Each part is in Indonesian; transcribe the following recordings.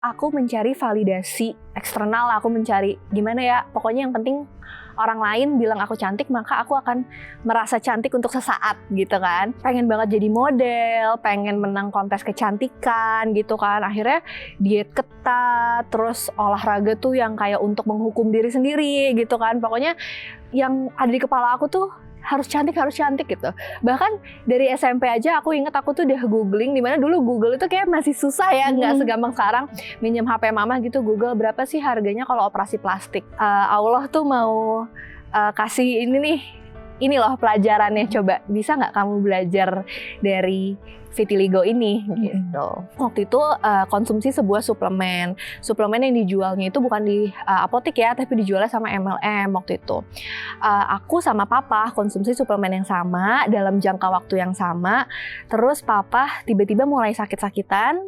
Aku mencari validasi eksternal, aku mencari gimana ya, pokoknya yang penting orang lain bilang aku cantik, maka aku akan merasa cantik untuk sesaat gitu kan. Pengen banget jadi model, pengen menang kontes kecantikan gitu kan. Akhirnya diet ketat, terus olahraga tuh yang kayak untuk menghukum diri sendiri gitu kan. Pokoknya yang ada di kepala aku tuh harus cantik gitu. Bahkan dari SMP aja aku inget aku tuh udah googling, dimana dulu Google itu kayak masih susah ya, nggak segampang sekarang. Minjem HP mama gitu, Google berapa sih harganya kalau operasi plastik. Allah tuh mau kasih ini loh pelajarannya, coba bisa nggak kamu belajar dari vitiligo ini gitu. Waktu itu konsumsi sebuah suplemen yang dijualnya itu bukan di apotek ya, tapi dijualnya sama MLM waktu itu. Aku sama papa konsumsi suplemen yang sama dalam jangka waktu yang sama. Terus papa tiba-tiba mulai sakit-sakitan,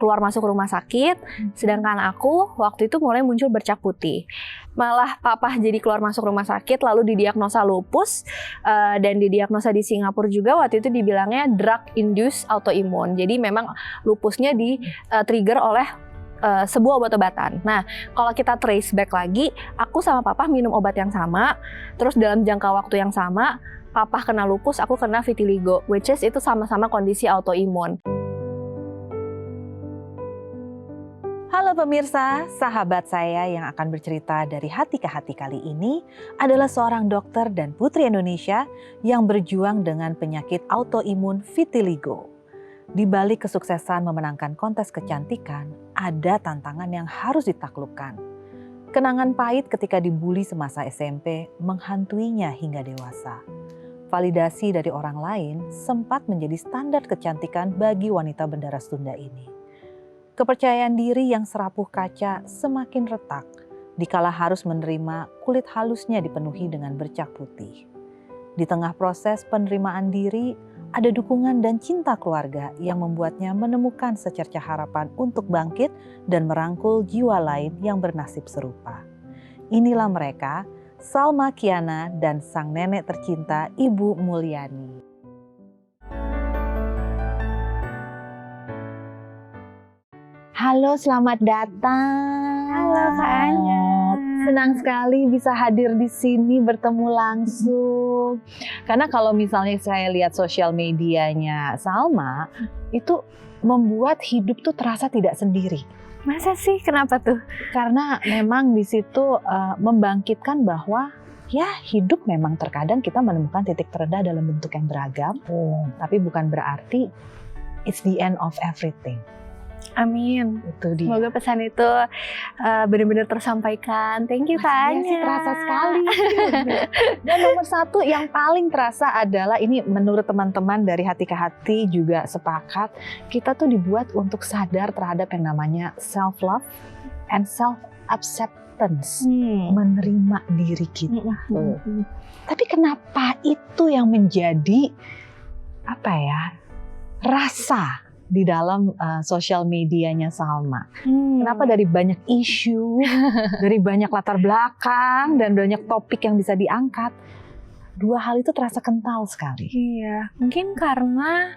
keluar masuk rumah sakit. Sedangkan aku waktu itu mulai muncul bercak putih. Malah papa jadi keluar masuk rumah sakit, lalu didiagnosa lupus, dan didiagnosa di Singapura juga waktu itu dibilangnya drug induced autoimmune. Jadi memang lupusnya di trigger oleh sebuah obat-obatan. Nah, kalau kita trace back lagi, aku sama papa minum obat yang sama, terus dalam jangka waktu yang sama, papa kena lupus, aku kena vitiligo, which is itu sama-sama kondisi autoimun. Halo pemirsa, sahabat saya yang akan bercerita dari hati ke hati kali ini adalah seorang dokter dan putri Indonesia yang berjuang dengan penyakit autoimun vitiligo. Di balik kesuksesan memenangkan kontes kecantikan, ada tantangan yang harus ditaklukkan. Kenangan pahit ketika dibully semasa SMP menghantuinya hingga dewasa. Validasi dari orang lain sempat menjadi standar kecantikan bagi wanita berdarah Sunda ini. Kepercayaan diri yang serapuh kaca semakin retak dikala harus menerima kulit halusnya dipenuhi dengan bercak putih. Di tengah proses penerimaan diri, ada dukungan dan cinta keluarga yang membuatnya menemukan secercah harapan untuk bangkit dan merangkul jiwa lain yang bernasib serupa. Inilah mereka, Salma Kiana dan sang nenek tercinta Ibu Mulyani. Halo, selamat datang. Halo Kak Anya. Senang sekali bisa hadir di sini bertemu langsung. Karena kalau misalnya saya lihat sosial medianya Salma, itu membuat hidup tuh terasa tidak sendiri. Masa sih? Kenapa tuh? Karena memang di situ membangkitkan bahwa ya hidup memang terkadang kita menemukan titik terendah dalam bentuk yang beragam. Tapi bukan berarti it's the end of everything. Amin. Itu dia. Semoga pesan itu benar-benar tersampaikan. Thank you Kak Anya. Sih terasa sekali. Dan nomor satu yang paling terasa adalah ini menurut teman-teman dari hati ke hati juga sepakat. Kita tuh dibuat untuk sadar terhadap yang namanya self-love and self-acceptance. Menerima diri kita. Tapi kenapa itu yang menjadi rasa di dalam sosial medianya Salma? Kenapa dari banyak isu, dari banyak latar belakang, dan banyak topik yang bisa diangkat, dua hal itu terasa kental sekali? Iya, mungkin karena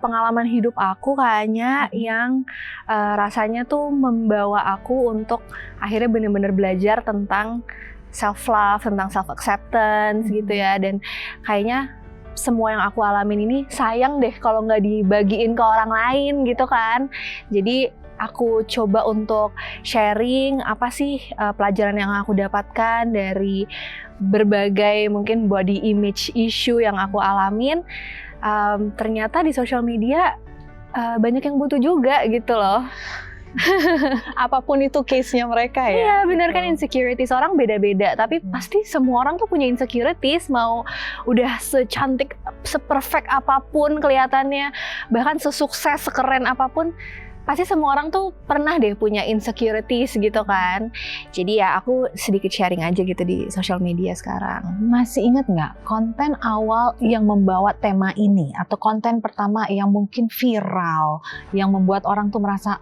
pengalaman hidup aku kayaknya yang rasanya tuh membawa aku untuk akhirnya benar-benar belajar tentang self-love, tentang self-acceptance gitu ya. Dan kayaknya semua yang aku alamin ini sayang deh kalau nggak dibagiin ke orang lain gitu kan. Jadi aku coba untuk sharing apa sih pelajaran yang aku dapatkan dari berbagai mungkin body image issue yang aku alamin. Ternyata di sosial media banyak yang butuh juga gitu loh. Apapun itu case-nya mereka ya. Iya benar kan, insecurities orang beda-beda, tapi pasti semua orang tuh punya insecurities, mau udah secantik, seperfect apapun kelihatannya, bahkan sesukses, sekeren apapun, pasti semua orang tuh pernah deh punya insecurities gitu kan. Jadi ya aku sedikit sharing aja gitu di sosial media sekarang. Masih ingat nggak konten awal yang membawa tema ini, atau konten pertama yang mungkin viral, yang membuat orang tuh merasa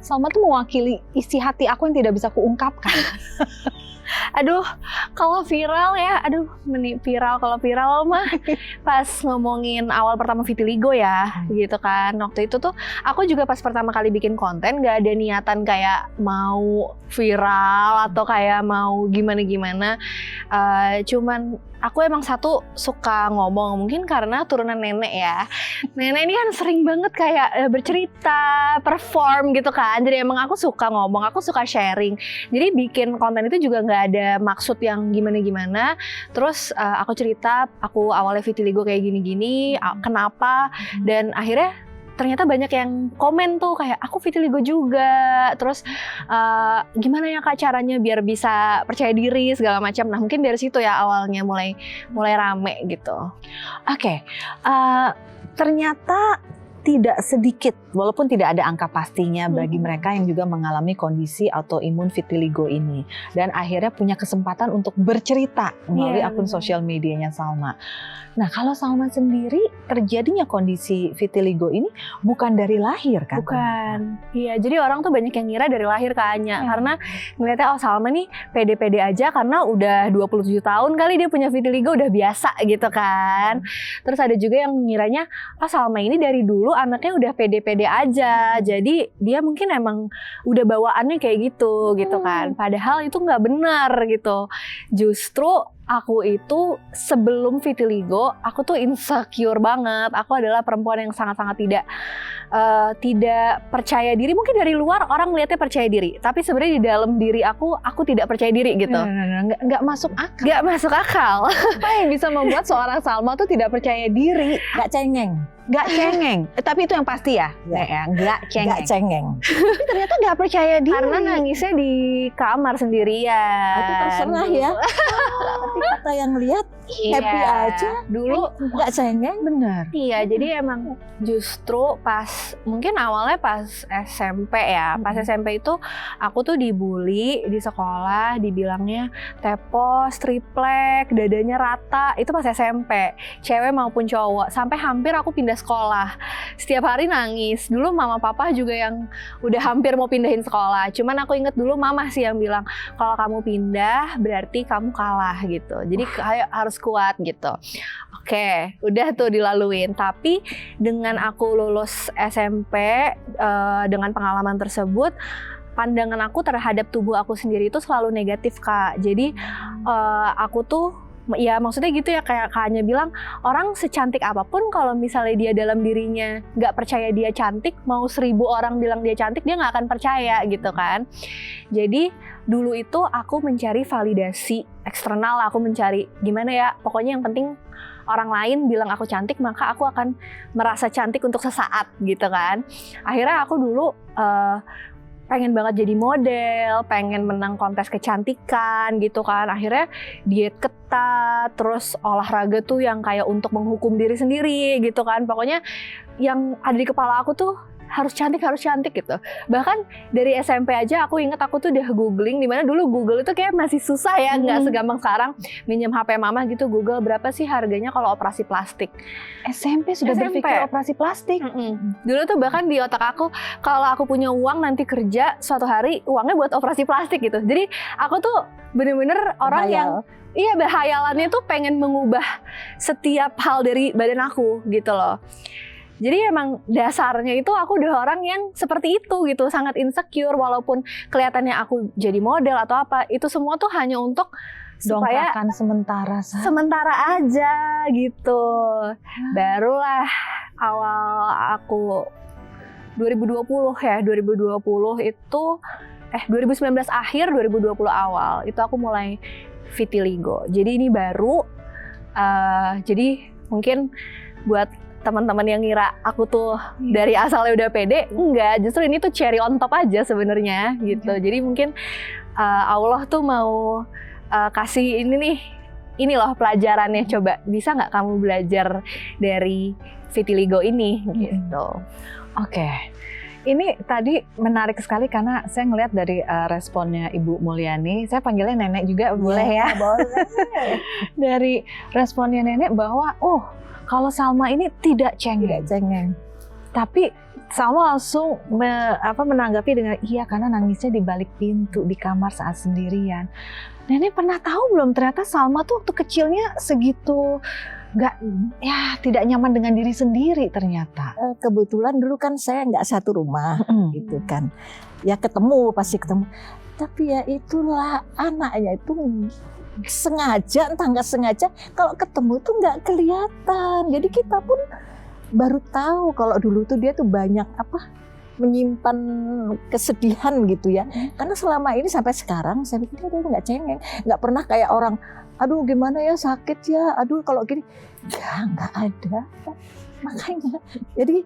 Salma tuh mewakili isi hati aku yang tidak bisa kuungkapkan? Aduh, kalau viral ya, kalau viral mah pas ngomongin awal pertama vitiligo ya, gitu kan. Waktu itu tuh aku juga pas pertama kali bikin konten gak ada niatan kayak mau viral atau kayak mau gimana-gimana. Cuman aku emang satu suka ngomong, mungkin karena turunan nenek ya. Nenek ini kan sering banget kayak bercerita, perform gitu kan. Jadi emang aku suka ngomong, aku suka sharing. Jadi bikin konten itu juga nggak ada maksud yang gimana-gimana. Terus aku cerita, aku awalnya vitiligo kayak gini-gini, kenapa, dan akhirnya ternyata banyak yang komen tuh kayak aku vitiligo juga, terus gimana ya Kak caranya biar bisa percaya diri segala macam. Nah mungkin dari situ ya awalnya mulai rame gitu. Oke, ternyata tidak sedikit, walaupun tidak ada angka pastinya bagi mereka yang juga mengalami kondisi autoimun vitiligo ini, dan akhirnya punya kesempatan untuk bercerita melalui akun sosial medianya Salma. Nah, kalau Salma sendiri terjadinya kondisi vitiligo ini bukan dari lahir kan? Bukan. Iya, jadi orang tuh banyak yang ngira dari lahir kayaknya. Karena ngeliatnya Salma nih pede-pede aja karena udah 27 tahun kali dia punya vitiligo, udah biasa gitu kan. Terus ada juga yang ngiranya Salma ini dari dulu anaknya udah pede-pede aja. Jadi dia mungkin emang udah bawaannya kayak gitu kan. Padahal itu nggak benar gitu. Justru aku itu sebelum vitiligo, aku tuh insecure banget. Aku adalah perempuan yang sangat-sangat tidak percaya diri. Mungkin dari luar orang lihatnya percaya diri, tapi sebenarnya di dalam diri aku tidak percaya diri gitu. Nggak masuk akal. Nggak masuk akal. Apa yang bisa membuat seorang Salma tuh tidak percaya diri? Nggak cengeng. Nggak cengeng. Tapi itu yang pasti ya. Nggak cengeng. Nggak cengeng. Tapi ternyata nggak percaya diri. Karena nangisnya di kamar sendirian. Itu terserah ya. Tapi kata yang lihat happy aja. Dulu nggak cengeng. Benar. Iya, jadi emang justru mungkin awalnya pas SMP ya. Pas SMP itu aku tuh dibully di sekolah, dibilangnya tepos, triplek, dadanya rata. Itu pas SMP, cewek maupun cowok. Sampai hampir aku pindah sekolah. Setiap hari nangis. Dulu mama papa juga yang udah hampir mau pindahin sekolah. Cuman aku inget dulu mama sih yang bilang, kalau kamu pindah berarti kamu kalah gitu. Jadi harus kuat gitu. Oke, udah tuh dilaluin. Tapi dengan aku lulus SMP, dengan pengalaman tersebut, pandangan aku terhadap tubuh aku sendiri itu selalu negatif Kak. Jadi aku tuh ya maksudnya gitu ya, kayak Kakaknya bilang, orang secantik apapun kalau misalnya dia dalam dirinya nggak percaya dia cantik, mau 1000 orang bilang dia cantik, dia nggak akan percaya gitu kan. Jadi dulu itu aku mencari validasi eksternal, aku mencari gimana ya, pokoknya yang penting orang lain bilang aku cantik, maka aku akan merasa cantik untuk sesaat gitu kan. Akhirnya aku dulu pengen banget jadi model, pengen menang kontes kecantikan gitu kan. Akhirnya diet ketat, terus olahraga tuh yang kayak untuk menghukum diri sendiri gitu kan. Pokoknya yang ada di kepala aku tuh harus cantik gitu. Bahkan dari SMP aja aku inget aku tuh udah googling, dimana dulu Google itu kayak masih susah ya, nggak segampang sekarang. Minjem HP mama gitu, Google berapa sih harganya kalau operasi plastik. SMP sudah berpikir operasi plastik. Dulu tuh bahkan di otak aku, kalau aku punya uang nanti kerja suatu hari, uangnya buat operasi plastik gitu. Jadi aku tuh bener-bener orang yang berhayalannya tuh pengen mengubah setiap hal dari badan aku gitu loh. Jadi emang dasarnya itu aku udah orang yang seperti itu gitu, sangat insecure. Walaupun kelihatannya aku jadi model atau apa, itu semua tuh hanya untuk supaya dongkrakan sementara aja gitu. Barulah awal aku 2020 itu 2019 akhir 2020 awal itu aku mulai vitiligo. Jadi ini baru, jadi mungkin buat teman-teman yang ngira aku tuh dari asalnya udah pede, enggak, justru ini tuh cherry on top aja sebenarnya gitu. Jadi mungkin Allah tuh mau kasih ini loh pelajarannya, coba bisa nggak kamu belajar dari vitiligo ini gitu. Oke. Ini tadi menarik sekali karena saya ngelihat dari responnya Ibu Mulyani, saya panggilnya Nenek juga boleh ya? Boleh. Dari responnya Nenek bahwa kalau Salma ini tidak cengeng. Tidak cengeng. Tapi Salma langsung menanggapi dengan iya karena nangisnya di balik pintu di kamar saat sendirian. Nenek pernah tahu belum ternyata Salma tuh waktu kecilnya segitu tidak nyaman dengan diri sendiri ternyata. Kebetulan dulu kan saya nggak satu rumah gitu kan. Ya pasti ketemu. Tapi ya itulah anaknya itu sengaja entah nggak sengaja kalau ketemu tuh nggak kelihatan. Jadi kita pun baru tahu kalau dulu tuh dia tuh banyak menyimpan kesedihan gitu ya. Karena selama ini sampai sekarang saya pikir dia nggak cengeng, nggak pernah kayak orang, aduh gimana ya sakit ya, aduh kalau gini, ya nggak ada. Makanya, jadi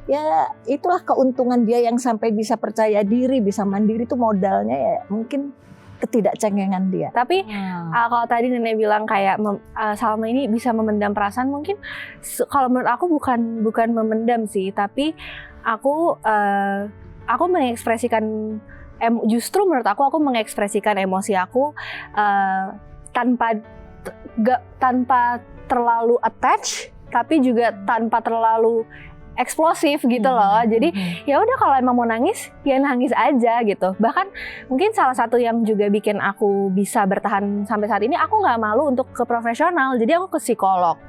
ya itulah keuntungan dia yang sampai bisa percaya diri, bisa mandiri tuh modalnya ya mungkin ketidakcengengan dia. Tapi kalau tadi nenek bilang kayak Salma ini bisa memendam perasaan, mungkin kalau menurut aku bukan memendam sih, tapi aku mengekspresikan justru menurut aku mengekspresikan emosi aku tanpa terlalu attach, tapi juga tanpa terlalu eksplosif gitu loh. Jadi ya udah kalau emang mau nangis ya nangis aja gitu. Bahkan mungkin salah satu yang juga bikin aku bisa bertahan sampai saat ini, aku nggak malu untuk ke profesional. Jadi aku ke psikolog.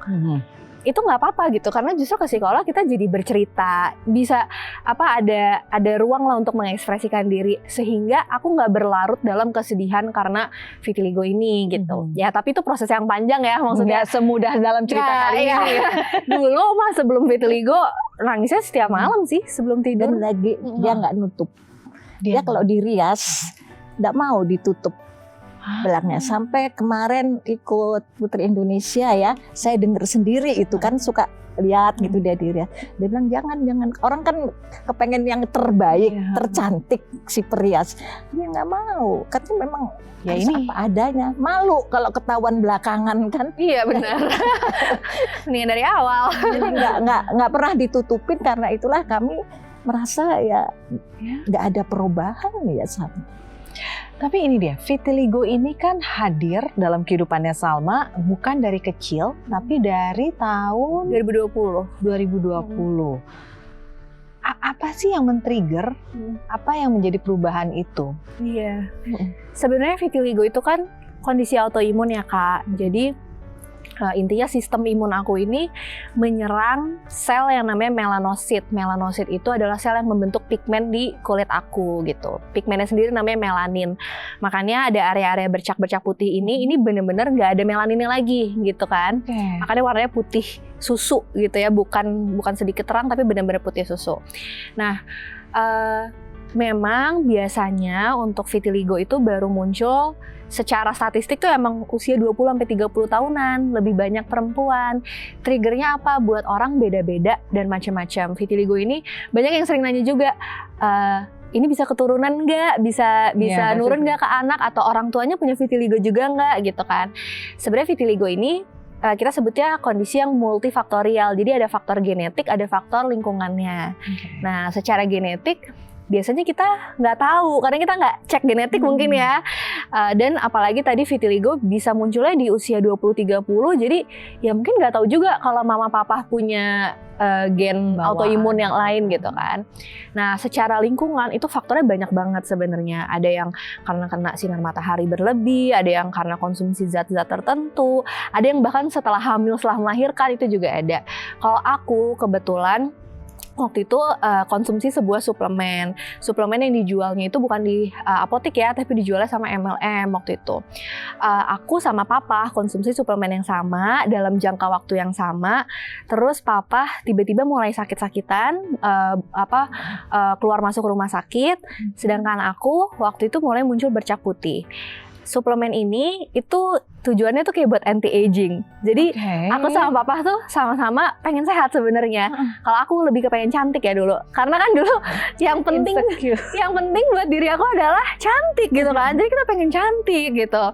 Itu nggak apa-apa gitu, karena justru ke psikolog kita jadi bercerita, bisa ada ruang lah untuk mengekspresikan diri, sehingga aku nggak berlarut dalam kesedihan karena vitiligo ini gitu. Ya tapi itu proses yang panjang ya, maksudnya nggak semudah dalam cerita kali ini. Dulu mah sebelum vitiligo nangisnya setiap malam sih sebelum tidur. Dan lagi dia nggak nutup. Dia kalau dirias nggak mau ditutup belakangnya. Sampai kemarin ikut Putri Indonesia ya, saya dengar sendiri itu kan suka lihat gitu dia dirias. Dia bilang jangan. Orang kan kepengen yang terbaik, tercantik si perias. Dia nggak mau. Katanya memang ya ini apa adanya. Malu kalau ketahuan belakangan kan. Iya benar. Ini dari awal. Jadi nggak pernah ditutupin, karena itulah kami merasa ya nggak ada perubahan ya sama. Tapi ini dia, vitiligo ini kan hadir dalam kehidupannya Salma bukan dari kecil, tapi dari tahun 2020. Apa sih yang men-trigger? Apa yang menjadi perubahan itu? Iya. Sebenarnya vitiligo itu kan kondisi autoimun ya Kak. Jadi intinya sistem imun aku ini menyerang sel yang namanya melanosit. Melanosit itu adalah sel yang membentuk pigmen di kulit aku gitu. Pigmennya sendiri namanya melanin. Makanya ada area-area bercak-bercak putih ini bener-bener nggak ada melaninnya lagi gitu kan. Makanya warnanya putih susu gitu ya, bukan sedikit terang tapi bener-bener putih susu. Nah, memang biasanya untuk vitiligo itu baru muncul secara statistik tuh emang usia 20-30 tahunan, lebih banyak perempuan. Triggernya apa? Buat orang beda-beda dan macam-macam. Vitiligo ini banyak yang sering nanya juga, ini bisa keturunan nggak? Bisa nurun nggak ke anak? Atau orang tuanya punya vitiligo juga nggak? Gitu kan. Sebenarnya vitiligo ini kita sebutnya kondisi yang multifaktorial. Jadi ada faktor genetik, ada faktor lingkungannya. Nah, secara genetik biasanya kita nggak tahu karena kita nggak cek genetik mungkin ya. Dan apalagi tadi vitiligo bisa munculnya di usia 20-30, jadi ya mungkin nggak tahu juga kalau mama papa punya gen autoimun yang lain gitu kan. Nah, secara lingkungan itu faktornya banyak banget sebenarnya. Ada yang karena kena sinar matahari berlebih, ada yang karena konsumsi zat-zat tertentu, ada yang bahkan setelah hamil, setelah melahirkan itu juga ada. Kalau aku kebetulan waktu itu konsumsi sebuah suplemen yang dijualnya itu bukan di apotek ya, tapi dijualnya sama MLM waktu itu. Aku sama papa konsumsi suplemen yang sama dalam jangka waktu yang sama. Terus papa tiba-tiba mulai sakit-sakitan, keluar masuk rumah sakit. Sedangkan aku waktu itu mulai muncul bercak putih. Suplemen ini itu tujuannya tuh kayak buat anti aging. Jadi aku sama papa tuh sama-sama pengen sehat sebenarnya. Kalau aku lebih kepengen cantik ya dulu. Karena kan dulu yang penting buat diri aku adalah cantik gitu kan. Jadi kita pengen cantik gitu.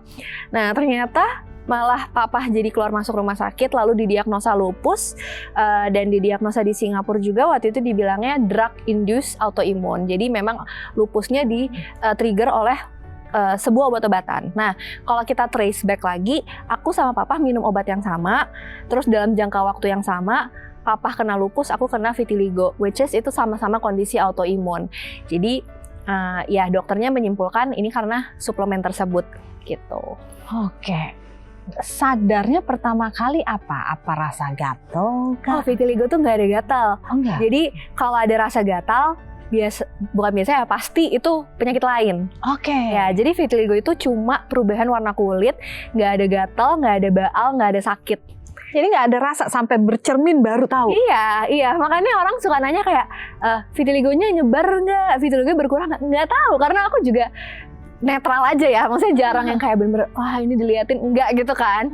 Nah, ternyata malah papa jadi keluar masuk rumah sakit, lalu didiagnosa lupus, dan didiagnosa di Singapura juga waktu itu dibilangnya drug induced autoimmune. Jadi memang lupusnya di trigger oleh sebuah obat-obatan. Nah, kalau kita trace back lagi, aku sama papa minum obat yang sama, terus dalam jangka waktu yang sama, papa kena lupus, aku kena vitiligo, which is itu sama-sama kondisi autoimun. Jadi ya dokternya menyimpulkan ini karena suplemen tersebut gitu. Oke. Sadarnya pertama kali apa? Apa rasa gatal kah? Oh, vitiligo tuh nggak ada gatal. Oh, enggak. Jadi kalau ada rasa gatal, bukan biasa ya, pasti itu penyakit lain. Oke. Ya, jadi vitiligo itu cuma perubahan warna kulit, nggak ada gatal, nggak ada baal, nggak ada sakit. Jadi nggak ada rasa sampai bercermin baru tahu. Iya, makanya orang suka nanya kayak vitiligonya nyebar nggak, vitiligonya berkurang nggak tahu, karena aku juga netral aja ya, maksudnya jarang yang kayak bener-bener wah ini diliatin, enggak gitu kan.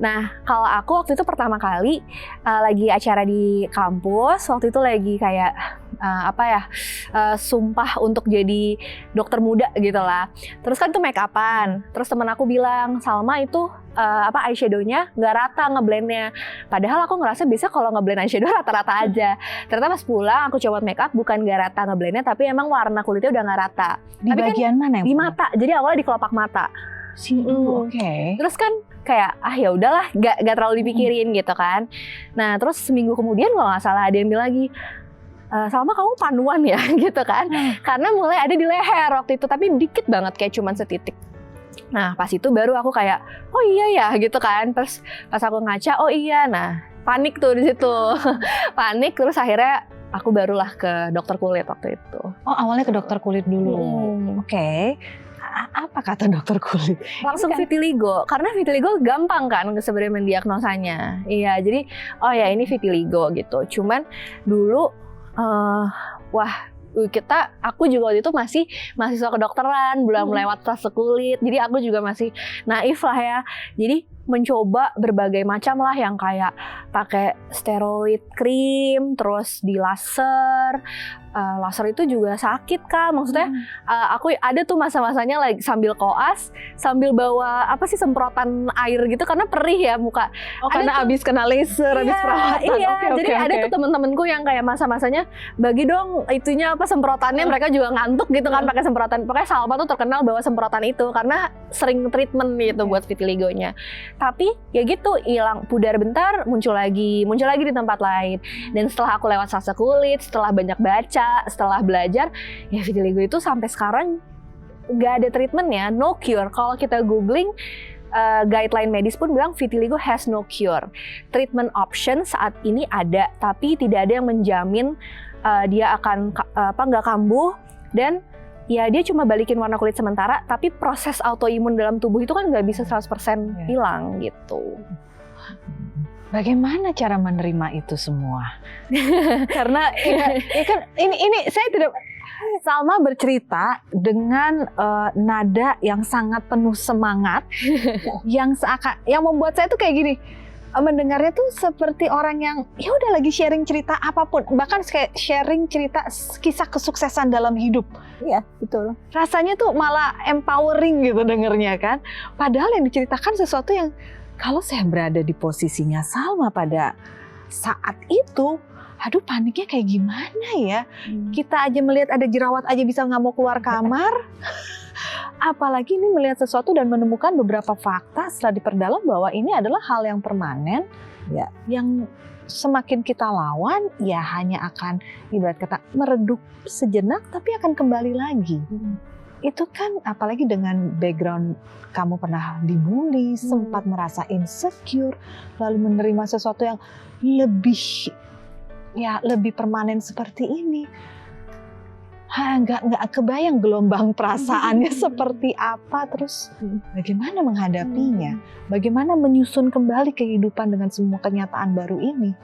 Nah kalau aku waktu itu pertama kali lagi acara di kampus, waktu itu lagi kayak sumpah untuk jadi dokter muda gitu lah. Terus kan tuh make upan, terus temen aku bilang, Salma itu eyeshadownya nggak rata ngeblendnya. Padahal aku ngerasa bisa kalau ngeblend eyeshadow rata-rata aja. Ternyata pas pulang aku coba make up, bukan nggak rata ngeblendnya, tapi emang warna kulitnya udah nggak rata. Di tapi bagian mana yang di mata. Jadi awalnya di kelopak mata. Oke. Terus kan kayak ya udahlah, nggak terlalu dipikirin gitu kan. Nah terus seminggu kemudian kalau nggak salah ada yang bilang lagi, Salma kamu panuan ya gitu kan. Karena mulai ada di leher waktu itu, tapi dikit banget kayak cuman setitik. Nah pas itu baru aku kayak oh iya ya gitu kan. Terus pas aku ngaca oh iya, nah panik tuh di situ. Panik, terus akhirnya aku barulah ke dokter kulit waktu itu. Oh awalnya ke dokter kulit dulu. Oke. Apa kata dokter kulit? Langsung vitiligo, karena vitiligo gampang kan sebenarnya mendiagnosanya. Iya, jadi oh ya ini vitiligo gitu. Cuman dulu aku juga waktu itu masih mahasiswa kedokteran, belum lewat fase kulit. Jadi aku juga masih naif lah ya. Jadi mencoba berbagai macam lah, yang kayak pakai steroid cream, terus di laser. Laser itu juga sakit Kak, maksudnya aku ada tuh masa-masanya lagi sambil koas, sambil bawa semprotan air gitu karena perih ya muka. Oh karena abis kena laser, abis perawatan. Iya, jadi ada tuh temen-temenku yang kayak masa-masanya bagi dong itunya semprotannya, mereka juga ngantuk gitu kan pakai semprotan. Pokoknya Salma tuh terkenal bawa semprotan itu karena sering treatment gitu buat vitiligonya. Tapi ya gitu, hilang pudar bentar, muncul lagi di tempat lain. Dan setelah aku lewat fase kulit, setelah banyak baca, setelah belajar, ya vitiligo itu sampai sekarang nggak ada treatmentnya, no cure. Kalau kita googling, guideline medis pun bilang vitiligo has no cure. Treatment option saat ini ada, tapi tidak ada yang menjamin dia akan nggak kambuh, dan ya dia cuma balikin warna kulit sementara, tapi proses autoimun dalam tubuh itu kan nggak bisa 100% hilang gitu. Bagaimana cara menerima itu semua? Karena kan ini saya tidak. Salma bercerita dengan nada yang sangat penuh semangat, yang membuat saya tuh kayak gini. Mendengarnya tuh seperti orang yang ya udah lagi sharing cerita apapun, bahkan kayak sharing cerita kisah kesuksesan dalam hidup. Iya, betul. Rasanya tuh malah empowering gitu dengernya kan. Padahal yang diceritakan sesuatu yang kalau saya berada di posisinya Salma pada saat itu, aduh paniknya kayak gimana ya. Kita aja melihat ada jerawat aja bisa nggak mau keluar kamar. Apalagi ini melihat sesuatu dan menemukan beberapa fakta setelah diperdalam bahwa ini adalah hal yang permanen, ya, yang semakin kita lawan ya hanya akan ibarat kata meredup sejenak tapi akan kembali lagi. Itu kan apalagi dengan background kamu pernah dibully, sempat merasa insecure, lalu menerima sesuatu yang lebih permanen seperti ini. Nggak kebayang gelombang perasaannya seperti apa, terus bagaimana menghadapinya, bagaimana menyusun kembali kehidupan dengan semua kenyataan baru ini.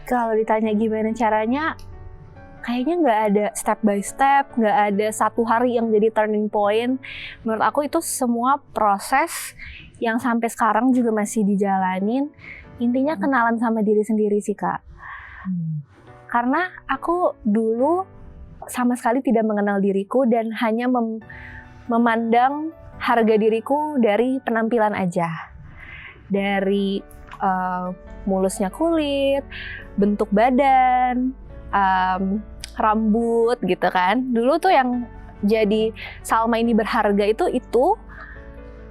Kalau ditanya gimana caranya, kayaknya nggak ada step by step, nggak ada satu hari yang jadi turning point. Menurut aku itu semua proses yang sampai sekarang juga masih dijalanin. Intinya kenalan sama diri sendiri sih Kak. Karena aku dulu sama sekali tidak mengenal diriku dan hanya memandang harga diriku dari penampilan aja. Dari mulusnya kulit, bentuk badan, rambut gitu kan. Dulu tuh yang jadi Salma ini berharga itu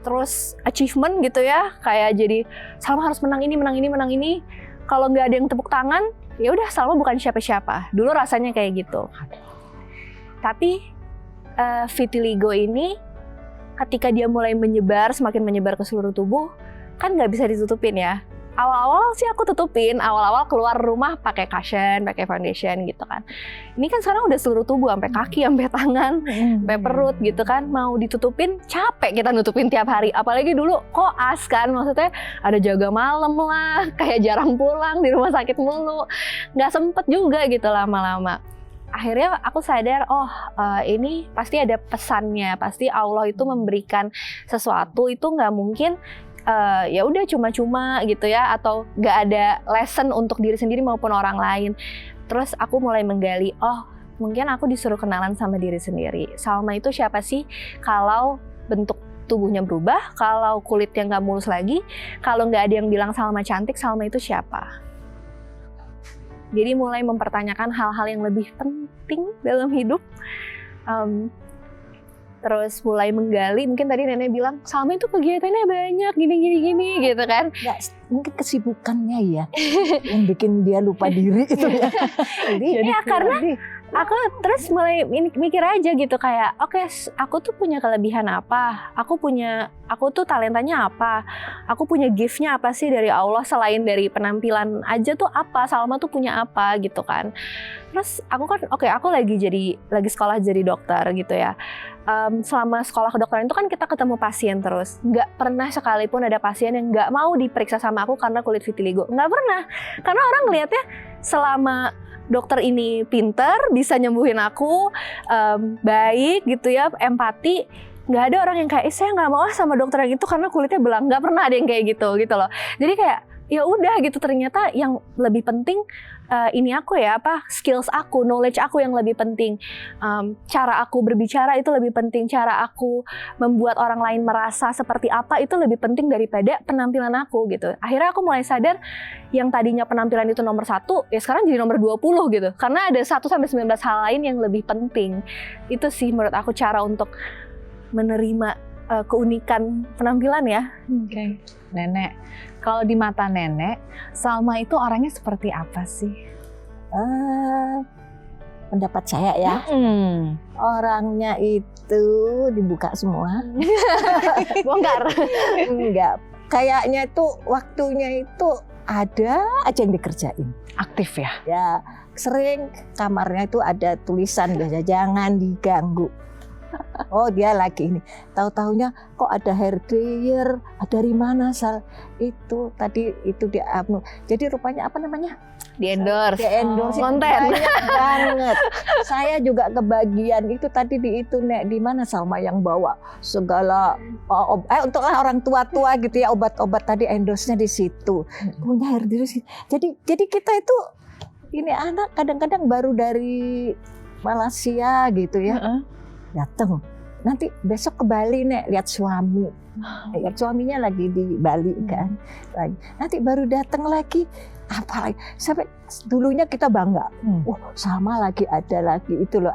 terus achievement gitu ya, kayak jadi Salma harus menang ini. kalau nggak ada yang tepuk tangan, ya udah Salma bukan siapa-siapa. Dulu rasanya kayak gitu. Tapi vitiligo ini ketika dia mulai menyebar, semakin menyebar ke seluruh tubuh, kan nggak bisa ditutupin ya. Awal-awal sih aku tutupin, awal-awal keluar rumah pakai cushion, pakai foundation gitu kan. Ini kan sekarang udah seluruh tubuh, sampai kaki, sampai tangan, sampai perut gitu kan. Mau ditutupin, capek kita nutupin tiap hari. Apalagi dulu koas kan, maksudnya ada jaga malam lah, kayak jarang pulang, di rumah sakit mulu. Nggak sempet juga gitu lama-lama. Akhirnya aku sadar, ini pasti ada pesannya, pasti Allah itu memberikan sesuatu itu nggak mungkin ya udah cuma-cuma gitu ya, atau nggak ada lesson untuk diri sendiri maupun orang lain. Terus aku mulai menggali, mungkin aku disuruh kenalan sama diri sendiri. Salma itu siapa sih kalau bentuk tubuhnya berubah, kalau kulitnya nggak mulus lagi, kalau nggak ada yang bilang Salma cantik, Salma itu siapa? Jadi mulai mempertanyakan hal-hal yang lebih penting dalam hidup. Terus mulai menggali, mungkin tadi nenek bilang, Salma itu kegiatannya banyak, gini gitu kan. Ya, mungkin kesibukannya ya, yang bikin dia lupa diri itu ya. Jadi karena aku terus mulai mikir aja gitu kayak, oke, aku tuh punya kelebihan apa? Aku tuh talentanya apa? Aku punya gift-nya apa sih dari Allah selain dari penampilan aja tuh apa? Salma tuh punya apa gitu kan. Terus aku kan, aku lagi sekolah jadi dokter gitu ya. Selama sekolah kedokteran itu kan kita ketemu pasien terus. Nggak pernah sekalipun ada pasien yang nggak mau diperiksa sama aku karena kulit vitiligo. Nggak pernah. Karena orang ngelihatnya selama dokter ini pinter, bisa nyembuhin aku, baik gitu ya, empati. Nggak ada orang yang kayak, saya nggak mau sama dokter yang itu karena kulitnya belang. Nggak pernah ada yang kayak gitu loh. Jadi kayak, ya udah gitu, ternyata yang lebih penting skills aku, knowledge aku yang lebih penting, cara aku berbicara itu lebih penting, cara aku membuat orang lain merasa seperti apa itu lebih penting daripada penampilan aku gitu. Akhirnya aku mulai sadar yang tadinya penampilan itu nomor 1, ya sekarang jadi nomor 20 gitu, karena ada 1-19 hal lain yang lebih penting. Itu sih menurut aku cara untuk menerima keunikan penampilan ya. Oke. Nenek, kalau di mata nenek, Salma itu orangnya seperti apa sih? Pendapat saya ya, orangnya itu dibuka semua. Bongkar. Enggak, kayaknya itu waktunya itu ada aja yang dikerjain. Aktif ya? Ya, sering kamarnya itu ada tulisan biasa, jangan diganggu. Oh, dia lagi ini. Tahu-tahunya kok ada hair dryer, dari mana Sal? Itu tadi itu di jadi rupanya apa namanya? Di endorse. Konten. Banyak banget. Saya juga kebagian itu tadi di itu Nek, di mana Salma yang bawa segala untuklah orang tua-tua gitu ya, obat-obat tadi endorse-nya di situ. Punya hair dryer. Jadi kita itu ini anak kadang-kadang baru dari Malaysia gitu ya. Datang, nanti besok ke Bali Nek, lihat suami, lihat suaminya lagi di Bali kan, nanti baru datang lagi, apalagi sampai dulunya kita bangga, sama lagi ada lagi itu loh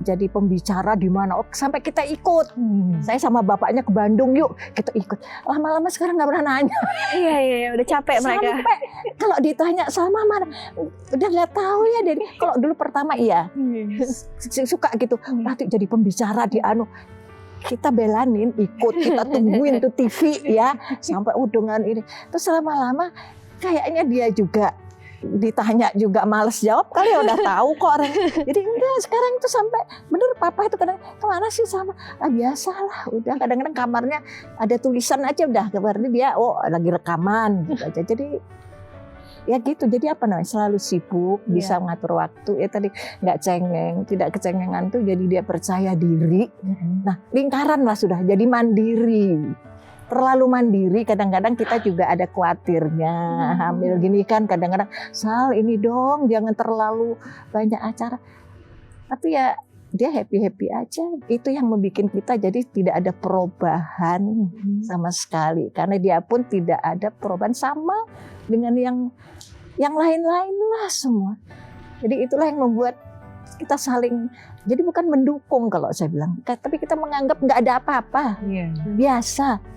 jadi pembicara di mana, sampai kita ikut. Saya sama bapaknya ke Bandung, yuk kita ikut. Lama-lama sekarang nggak pernah nanya. Iya, udah capek mereka. Sampai kalau ditanya sama mana, udah nggak tahu ya. Jadi kalau dulu pertama iya, suka gitu. Nanti jadi pembicara di kita belanin, ikut, kita tungguin tuh TV ya, sampai dengan ini. Terus lama-lama kayaknya dia juga ditanya juga males jawab kali ya, udah tahu kok orang. Jadi enggak, sekarang itu sampai bener papa itu kadang kemana sih sama biasalah, udah kadang-kadang kamarnya ada tulisan aja udah, berarti dia lagi rekaman gitu aja. Jadi ya gitu, jadi apa namanya, selalu sibuk, bisa mengatur waktu ya tadi, nggak cengeng, tidak kecengengan tuh, jadi dia percaya diri. Nah lingkaran lah sudah jadi mandiri. Terlalu mandiri, kadang-kadang kita juga ada khawatirnya. Hamil gini kan kadang-kadang, Sal ini dong jangan terlalu banyak acara. Tapi ya dia happy-happy aja. Itu yang membuat kita jadi tidak ada perubahan sama sekali. Karena dia pun tidak ada perubahan sama dengan yang lain-lain lah semua. Jadi itulah yang membuat kita saling, jadi bukan mendukung kalau saya bilang, tapi kita menganggap nggak ada apa-apa. Biasa.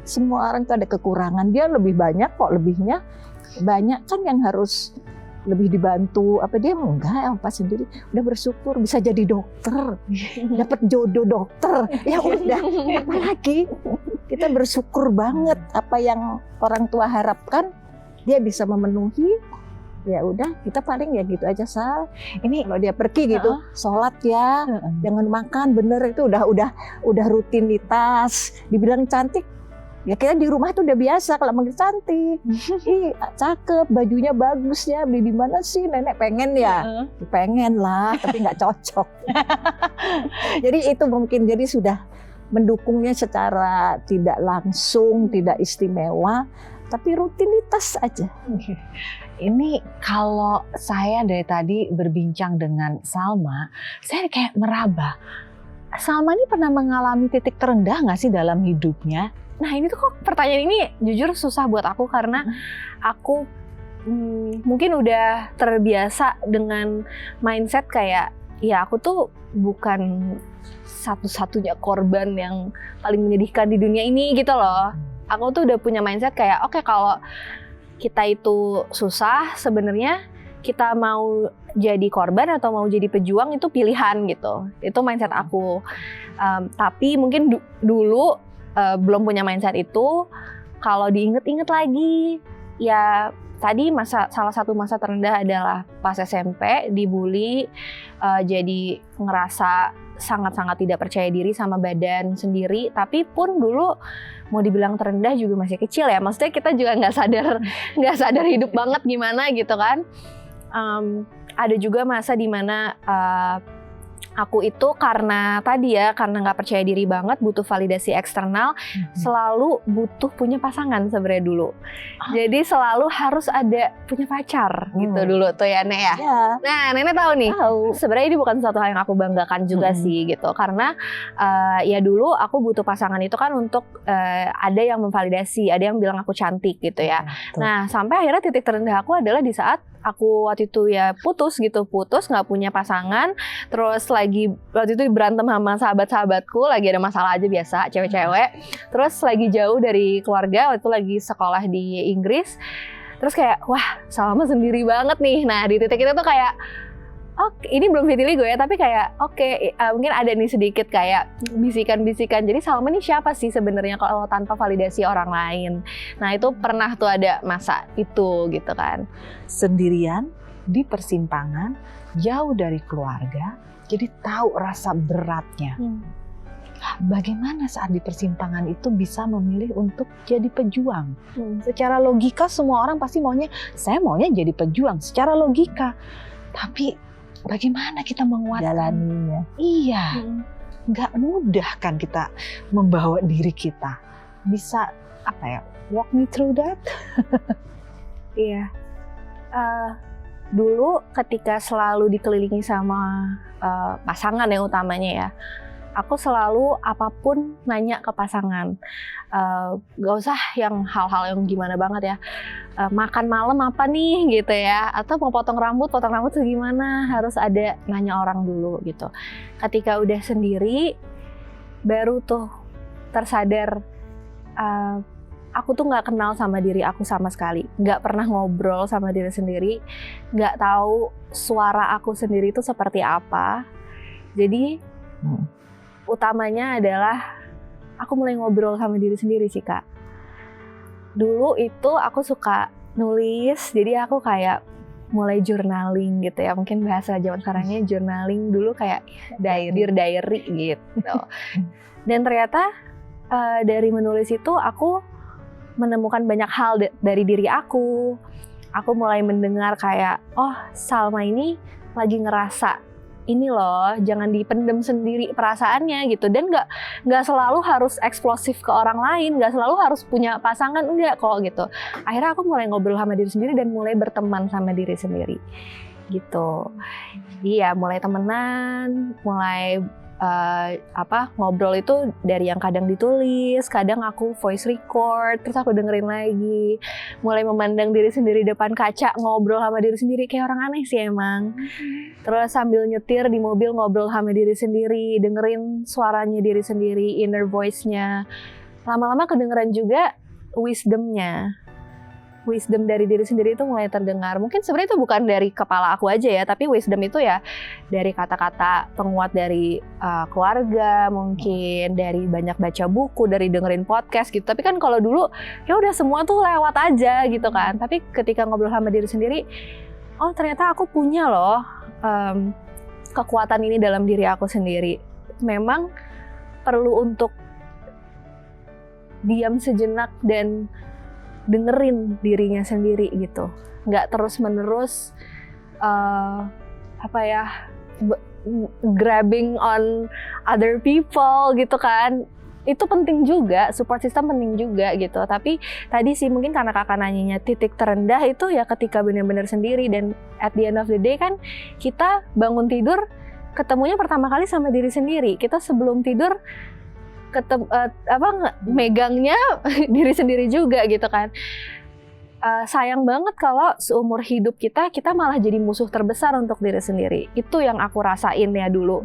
Semua orang itu ada kekurangan, dia lebih banyak kok lebihnya. banyak kan yang harus lebih dibantu, apa dia enggak, apa sendiri udah bersyukur bisa jadi dokter, dapat jodoh dokter, ya udah, apalagi kita bersyukur banget apa yang orang tua harapkan dia bisa memenuhi, ya udah kita paling ya gitu aja Sal. Ini kalau dia pergi gitu, sholat ya, jangan makan bener itu udah rutinitas, dibilang cantik. Ya kita di rumah tuh udah biasa kalau manggil cantik, ih cakep, bajunya bagus ya, beli di mana sih nenek pengen ya, pengen lah, tapi nggak cocok. Jadi itu mungkin jadi sudah mendukungnya secara tidak langsung, tidak istimewa, tapi rutinitas aja. Ini kalau saya dari tadi berbincang dengan Salma, saya kayak meraba. Salma ini pernah mengalami titik terendah nggak sih dalam hidupnya? Nah ini tuh kok pertanyaan ini jujur susah buat aku karena aku mungkin udah terbiasa dengan mindset kayak ya aku tuh bukan satu-satunya korban yang paling menyedihkan di dunia ini gitu loh. Aku tuh udah punya mindset kayak oke, kalau kita itu susah sebenarnya kita mau jadi korban atau mau jadi pejuang itu pilihan gitu. Itu mindset aku. Tapi mungkin dulu belum punya mindset itu. Kalau diinget-inget lagi, ya tadi salah satu masa terendah adalah pas SMP, dibully, jadi ngerasa sangat-sangat tidak percaya diri sama badan sendiri. Tapi pun dulu mau dibilang terendah juga masih kecil ya. Maksudnya kita juga nggak sadar hidup banget gimana gitu kan. Ada juga masa dimana aku itu karena nggak percaya diri banget, butuh validasi eksternal, selalu butuh punya pasangan sebenarnya dulu. Jadi selalu harus ada punya pacar gitu dulu tuh ya Nek ya. Nah Nenek tahu nih, sebenarnya ini bukan suatu hal yang aku banggakan juga sih gitu, karena ya dulu aku butuh pasangan itu kan untuk ada yang memvalidasi, ada yang bilang aku cantik gitu ya. Nah sampai akhirnya titik terendah aku adalah di saat aku waktu itu ya putus nggak punya pasangan, terus lagi waktu itu berantem sama sahabat-sahabatku, lagi ada masalah aja biasa cewek-cewek, terus lagi jauh dari keluarga, waktu itu lagi sekolah di Inggris, terus kayak wah Salma sendiri banget nih. Nah di titik itu tuh kayak oke, ini belum vitiligo ya, tapi kayak mungkin ada nih sedikit kayak bisikan-bisikan. Jadi Salma ini siapa sih sebenarnya kalau tanpa validasi orang lain? Nah itu pernah tuh ada masa itu gitu kan. Sendirian di persimpangan, jauh dari keluarga, jadi tahu rasa beratnya. Bagaimana saat di persimpangan itu bisa memilih untuk jadi pejuang? Secara logika semua orang pasti saya maunya jadi pejuang secara logika. Tapi bagaimana kita menguatkan jalaninya? Iya, nggak mudah kan kita membawa diri kita. Bisa walk me through that? Iya. Dulu ketika selalu dikelilingi sama pasangan yang utamanya ya, aku selalu apapun nanya ke pasangan. Gak usah yang hal-hal yang gimana banget ya. Makan malam apa nih gitu ya, atau mau potong rambut tuh gimana, harus ada nanya orang dulu gitu. Ketika udah sendiri baru tuh tersadar aku tuh nggak kenal sama diri aku sama sekali, nggak pernah ngobrol sama diri sendiri, nggak tahu suara aku sendiri itu seperti apa. Jadi utamanya adalah aku mulai ngobrol sama diri sendiri sih Kak. Dulu itu aku suka nulis, jadi aku kayak mulai journaling gitu ya, mungkin bahasa zaman sekarangnya journaling, dulu kayak diary gitu. Dan ternyata dari menulis itu aku menemukan banyak hal dari diri aku. Aku mulai mendengar kayak, oh Salma ini lagi ngerasa ini loh, jangan dipendem sendiri perasaannya gitu. Dan nggak selalu harus eksplosif ke orang lain, nggak selalu harus punya pasangan, enggak kok gitu. Akhirnya aku mulai ngobrol sama diri sendiri dan mulai berteman sama diri sendiri gitu. Jadi ya mulai temenan, mulai ngobrol itu dari yang kadang ditulis, kadang aku voice record, terus aku dengerin lagi, mulai memandang diri sendiri depan kaca, ngobrol sama diri sendiri kayak orang aneh sih emang. Terus sambil nyetir di mobil ngobrol sama diri sendiri, dengerin suaranya diri sendiri, inner voice-nya. Lama-lama kedengeran juga wisdom-nya. wisdom dari diri sendiri itu mulai terdengar. Mungkin sebenarnya itu bukan dari kepala aku aja ya, tapi wisdom itu ya dari kata-kata penguat dari keluarga, mungkin dari banyak baca buku, dari dengerin podcast gitu. Tapi kan kalau dulu ya udah semua tuh lewat aja gitu kan. Tapi ketika ngobrol sama diri sendiri, oh ternyata aku punya loh kekuatan ini dalam diri aku sendiri. Memang perlu untuk diam sejenak dan dengerin dirinya sendiri gitu, nggak terus menerus grabbing on other people gitu kan. Itu penting juga, support system penting juga gitu. Tapi tadi sih mungkin karena kakak nanyanya titik terendah itu ya ketika benar-benar sendiri, dan at the end of the day kan kita bangun tidur ketemunya pertama kali sama diri sendiri. Kita sebelum tidur megangnya diri sendiri juga gitu kan. Sayang banget kalau seumur hidup kita malah jadi musuh terbesar untuk diri sendiri. Itu yang aku rasain ya dulu.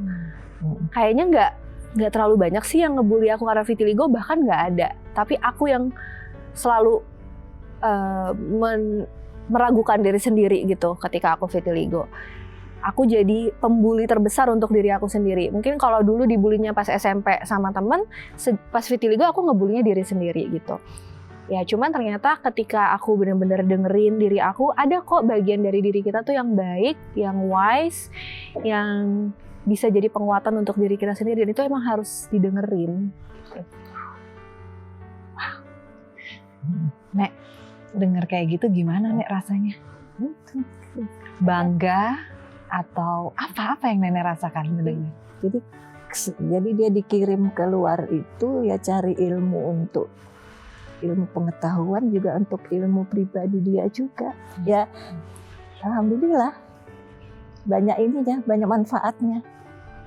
Kayaknya nggak terlalu banyak sih yang ngebully aku karena vitiligo, bahkan nggak ada. Tapi aku yang selalu meragukan diri sendiri gitu ketika aku vitiligo. Aku jadi pembuli terbesar untuk diri aku sendiri. Mungkin kalau dulu dibulinya pas SMP sama temen, pas vitiligo aku ngebulinya diri sendiri gitu. Ya cuman ternyata ketika aku benar-benar dengerin diri aku, ada kok bagian dari diri kita tuh yang baik, yang wise, yang bisa jadi penguatan untuk diri kita sendiri, dan itu emang harus didengerin. Nek, denger kayak gitu gimana Nek rasanya? Bangga atau apa yang Nenek rasakan mendengar? Jadi dia dikirim keluar itu ya cari ilmu, untuk ilmu pengetahuan juga, untuk ilmu pribadi dia juga. Ya alhamdulillah banyak ininya, banyak manfaatnya.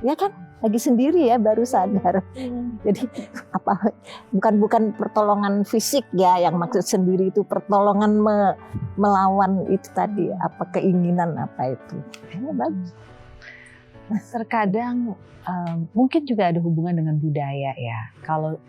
Ya kan, lagi sendiri ya baru sadar. Jadi bukan pertolongan fisik ya, yang maksud sendiri itu pertolongan melawan itu tadi, apa keinginan apa itu. Bagus. Terkadang mungkin juga ada hubungan dengan budaya ya. Kalau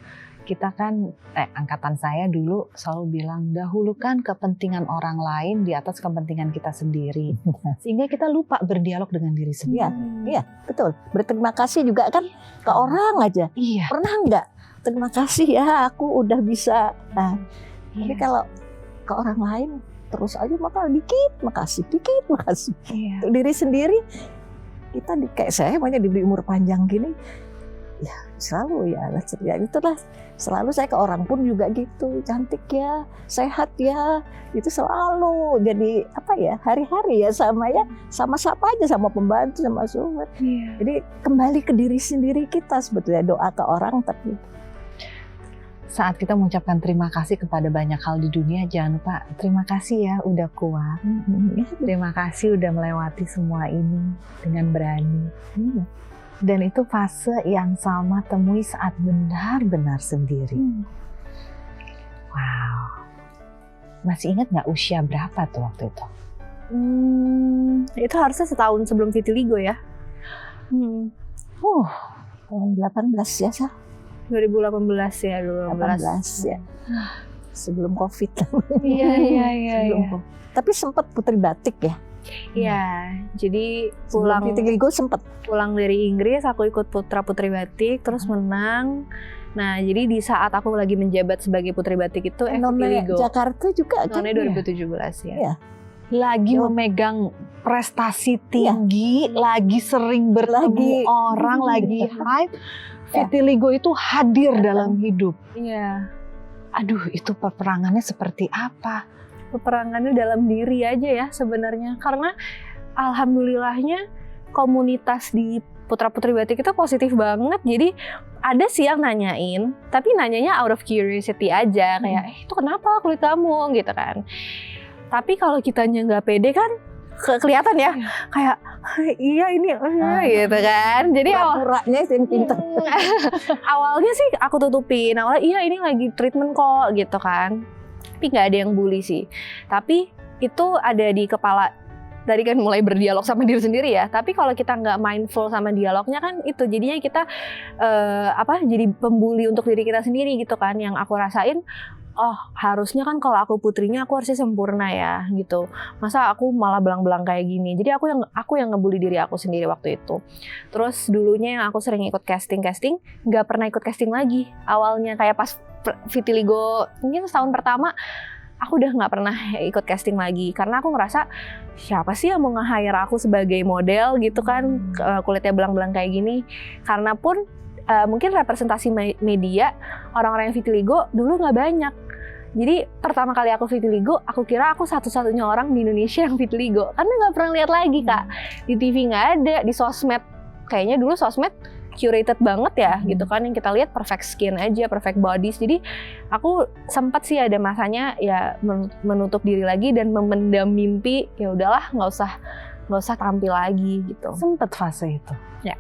kita kan, angkatan saya dulu selalu bilang dahulukan kepentingan orang lain di atas kepentingan kita sendiri. Sehingga kita lupa berdialog dengan diri sendiri. Iya, betul. Berterima kasih juga kan ke orang aja. Iya. Pernah nggak? Terima kasih ya, aku udah bisa. Nah, tapi kalau ke orang lain terus aja dikit makasih. Iya. Untuk diri sendiri, kita kayak saya banyak diberi umur panjang gini. Ya selalu ya itulah, selalu saya ke orang pun juga gitu, cantik ya, sehat ya, itu selalu jadi hari-hari ya sama siapa aja, sama pembantu, sama suami. Jadi kembali ke diri sendiri kita sebetulnya, doa ke orang. Tapi saat kita mengucapkan terima kasih kepada banyak hal di dunia, jangan lupa terima kasih ya udah kuat, terima kasih udah melewati semua ini dengan berani. Dan itu fase yang Salma temui saat benar-benar sendiri. Wow. Masih ingat nggak usia berapa tuh waktu itu? Itu harusnya setahun sebelum vitiligo ya. 18 ya, Sah? 2018 ya, 2018 ya. Sebelum Covid. Iya. Tapi sempat putri batik ya? Iya, jadi Sebelum vitiligo sempat. Pulang dari Inggris, aku ikut Putra Putri Batik, terus menang. Nah, jadi di saat aku lagi menjabat sebagai Putri Batik itu vitiligo. Jakarta juga kan? None 2017 ya. Iya. Lagi memegang prestasi tinggi, lagi sering bertemu orang, lagi hype. Vitiligo itu hadir dalam hidup. Iya. Aduh, itu peperangannya seperti apa? Peperangannya dalam diri aja ya sebenarnya, karena alhamdulillahnya komunitas di Putra Putri Batik itu positif banget. Jadi ada sih yang nanyain, tapi nanyanya out of curiosity aja, kayak itu kenapa kulit kamu gitu kan. Tapi kalau kitanya nggak pede kan kelihatan ya, kayak iya ini gitu kan. Jadi pura-puranya yang pintar. Awalnya sih aku tutupin, awalnya iya ini lagi treatment kok gitu kan. Tapi nggak ada yang bully sih. Tapi itu ada di kepala tadi kan mulai berdialog sama diri sendiri ya. Tapi kalau kita nggak mindful sama dialognya kan itu jadinya kita jadi pembuli untuk diri kita sendiri gitu kan. Yang aku rasain, oh harusnya kan kalau aku putrinya aku harusnya sempurna ya gitu. Masa aku malah belang-belang kayak gini. Jadi aku yang ngebully diri aku sendiri waktu itu. Terus dulunya yang aku sering ikut casting, nggak pernah ikut casting lagi. Awalnya kayak pas Vitiligo mungkin setahun pertama aku udah nggak pernah ikut casting lagi karena aku ngerasa siapa sih yang mau nge-hire aku sebagai model gitu kan, kulitnya belang-belang kayak gini. Karena pun mungkin representasi media orang-orang yang vitiligo dulu nggak banyak. Jadi pertama kali aku vitiligo, aku kira aku satu-satunya orang di Indonesia yang vitiligo karena nggak pernah lihat lagi Kak. Di TV nggak ada, di sosmed kayaknya dulu sosmed curated banget ya gitu kan, yang kita lihat perfect skin aja, perfect bodies. Jadi aku sempat sih ada masanya ya menutup diri lagi dan memendam mimpi, ya udahlah nggak usah tampil lagi gitu. Sempet fase itu. Ya.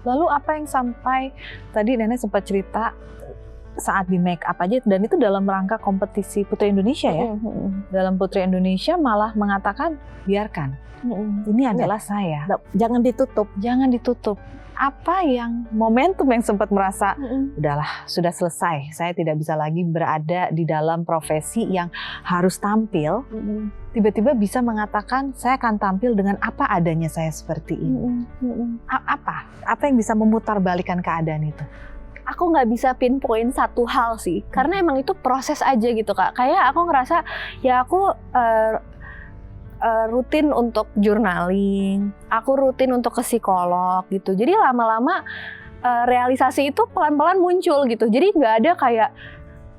Lalu apa yang sampai tadi Nenek sempat cerita saat di make up aja, dan itu dalam rangka kompetisi Putri Indonesia ya. Dalam Putri Indonesia malah mengatakan biarkan. Ini adalah saya. Jangan ditutup. Jangan ditutup. Apa yang momentum yang sempat merasa udahlah sudah selesai, saya tidak bisa lagi berada di dalam profesi yang harus tampil. Tiba-tiba bisa mengatakan saya akan tampil dengan apa adanya saya seperti ini. Apa yang bisa memutarbalikkan keadaan itu? Aku nggak bisa pinpoint satu hal sih, karena emang itu proses aja gitu Kak. Kayak aku ngerasa ya aku rutin untuk journaling, aku rutin untuk ke psikolog gitu. Jadi lama-lama realisasi itu pelan-pelan muncul gitu. Jadi nggak ada kayak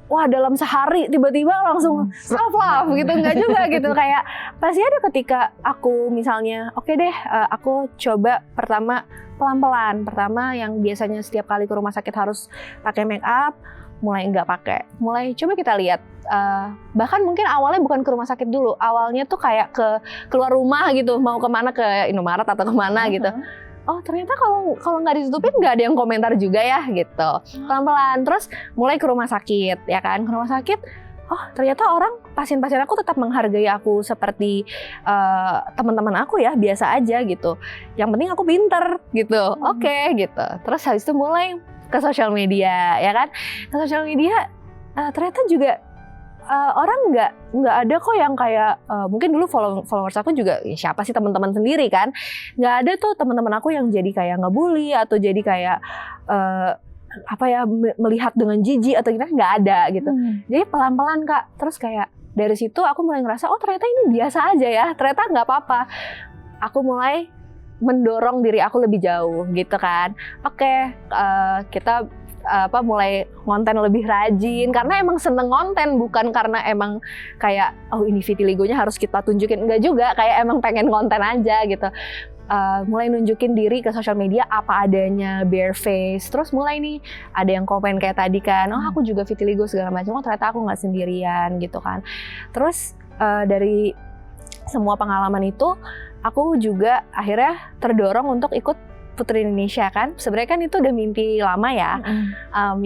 wah dalam sehari tiba-tiba langsung self love gitu, nggak juga gitu. Kayak pasti ada ketika aku misalnya oke deh, aku coba pertama pelan-pelan. Pertama yang biasanya setiap kali ke rumah sakit harus pakai make up, mulai nggak pakai. Mulai coba kita lihat. Bahkan mungkin awalnya bukan ke rumah sakit dulu. Awalnya tuh kayak keluar rumah gitu, mau kemana, ke Indomaret atau kemana gitu. Oh ternyata kalau nggak ditutupin nggak ada yang komentar juga ya gitu. Pelan-pelan. Terus mulai ke rumah sakit ya kan. Ke rumah sakit, oh ternyata pasien-pasien aku tetap menghargai aku seperti teman-teman aku ya, biasa aja gitu. Yang penting aku pinter gitu. Oke, gitu. Terus habis itu mulai ke sosial media ya kan. Ke sosial media ternyata juga orang nggak ada kok yang kayak mungkin dulu followers aku juga ya siapa sih, teman-teman sendiri kan. Nggak ada tuh teman-teman aku yang jadi kayak ngebully atau jadi kayak melihat dengan jijik atau gimana, nggak ada gitu. Jadi pelan-pelan Kak. Terus kayak dari situ aku mulai ngerasa oh ternyata ini biasa aja ya, ternyata nggak apa-apa. Aku mulai mendorong diri aku lebih jauh gitu kan. Oke, kita mulai konten lebih rajin karena emang seneng konten, bukan karena emang kayak oh ini vitiligonya harus kita tunjukin, enggak juga, kayak emang pengen konten aja gitu. Mulai nunjukin diri ke sosial media apa adanya, bare face. Terus mulai nih ada yang komen kayak tadi kan, oh aku juga vitiligo segala macam, oh ternyata aku nggak sendirian gitu kan. Terus dari semua pengalaman itu aku juga akhirnya terdorong untuk ikut Putri Indonesia kan. Sebenarnya kan itu udah mimpi lama ya,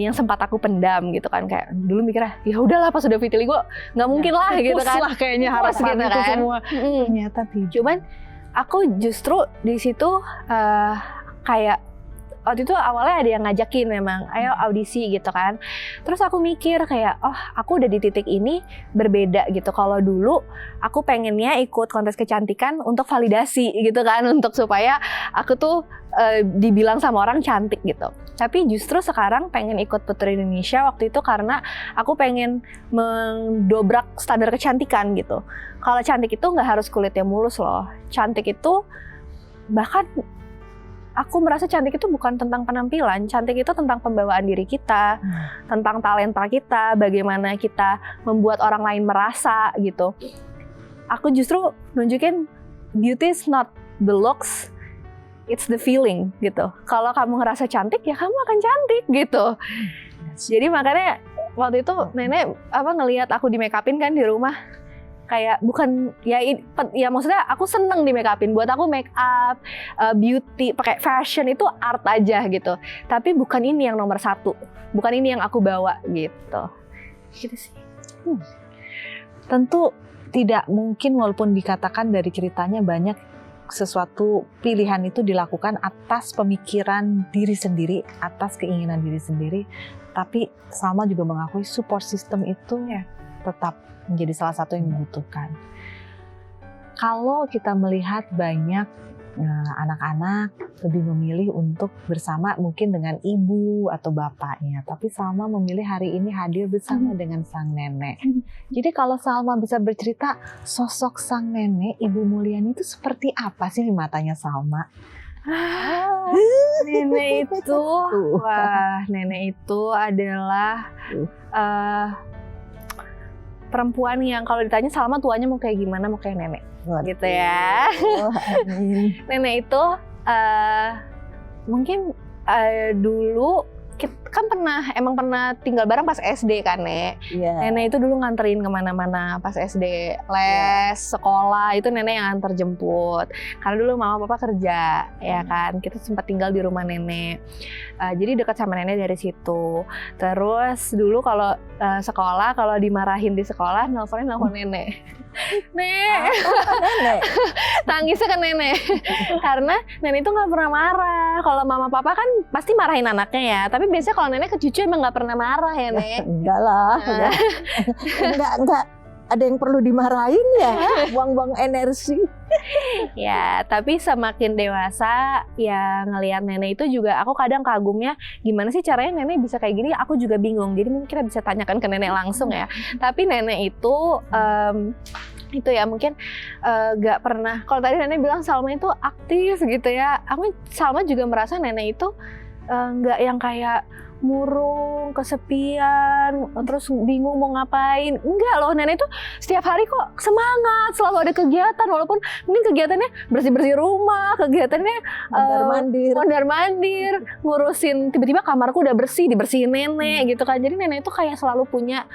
yang sempat aku pendam gitu kan. Kayak dulu mikirnya ya udahlah pas udah vitiligo nggak mungkin lah gitu kan. Lah kayaknya harapan gitu itu kan. semua. Ternyata tidak. Cuman aku justru di situ kayak waktu itu awalnya ada yang ngajakin memang, ayo audisi gitu kan. Terus aku mikir kayak, oh aku udah di titik ini berbeda gitu. Kalau dulu aku pengennya ikut kontes kecantikan untuk validasi gitu kan, untuk supaya aku tuh dibilang sama orang cantik gitu. Tapi justru sekarang pengen ikut Putri Indonesia waktu itu karena aku pengen mendobrak standar kecantikan gitu. Kalau cantik itu nggak harus kulitnya mulus loh. Cantik itu bahkan aku merasa cantik itu bukan tentang penampilan, cantik itu tentang pembawaan diri kita, tentang talenta kita, bagaimana kita membuat orang lain merasa gitu. Aku justru nunjukin beauty is not the looks, it's the feeling gitu. Kalau kamu ngerasa cantik ya kamu akan cantik gitu. Jadi makanya waktu itu nenek ngelihat aku di make upin kan di rumah. Kayak bukan ya maksudnya aku seneng di make upin. Buat aku make up, beauty, pakai fashion itu art aja gitu. Tapi bukan ini yang nomor satu, bukan ini yang aku bawa gitu. Gitu sih. Tentu tidak mungkin walaupun dikatakan dari ceritanya banyak sesuatu pilihan itu dilakukan atas pemikiran diri sendiri, atas keinginan diri sendiri. Tapi Salma juga mengakui support system itu tetap menjadi salah satu yang dibutuhkan. Kalau kita melihat banyak anak-anak lebih memilih untuk bersama mungkin dengan ibu atau bapaknya, tapi Salma memilih hari ini hadir bersama dengan sang nenek. Jadi kalau Salma bisa bercerita, sosok sang nenek Ibu Mulyani itu seperti apa sih di matanya Salma? Nenek itu adalah perempuan yang kalau ditanya Salma tuanya mau kayak gimana, mau kayak nenek gitu ya. Nenek itu mungkin dulu kan emang pernah tinggal bareng pas SD kan, Nek. Nenek itu dulu nganterin kemana-mana pas SD, les, sekolah, itu nenek yang antar jemput. Karena dulu mama papa kerja, ya kan. Kita sempat tinggal di rumah nenek. Jadi dekat sama nenek dari situ. Terus dulu kalau sekolah, kalau dimarahin di sekolah, nelfon nenek. Nek, tangisnya ke nenek. Karena nenek itu nggak pernah marah. Kalau mama papa kan pasti marahin anaknya ya. Tapi biasanya kalau nenek ke cucu emang nggak pernah marah ya, Nek. Enggak lah, enggak. Ada yang perlu dimarahin ya, buang-buang energi. Ya, tapi semakin dewasa ya ngelihat nenek itu juga aku kadang kagumnya gimana sih caranya nenek bisa kayak gini. Aku juga bingung. Jadi mungkin kita bisa tanyakan ke nenek langsung ya. Tapi nenek itu ya mungkin gak pernah. Kalau tadi nenek bilang Salma itu aktif gitu ya. Salma juga merasa nenek itu gak yang kayak murung, kesepian, terus bingung mau ngapain. Enggak loh, nenek itu setiap hari kok semangat, selalu ada kegiatan. Walaupun mungkin kegiatannya bersih-bersih rumah, kegiatannya mondar-mandir, ngurusin, tiba-tiba kamarku udah bersih, dibersihin nenek gitu kan. Jadi nenek itu kayak selalu punya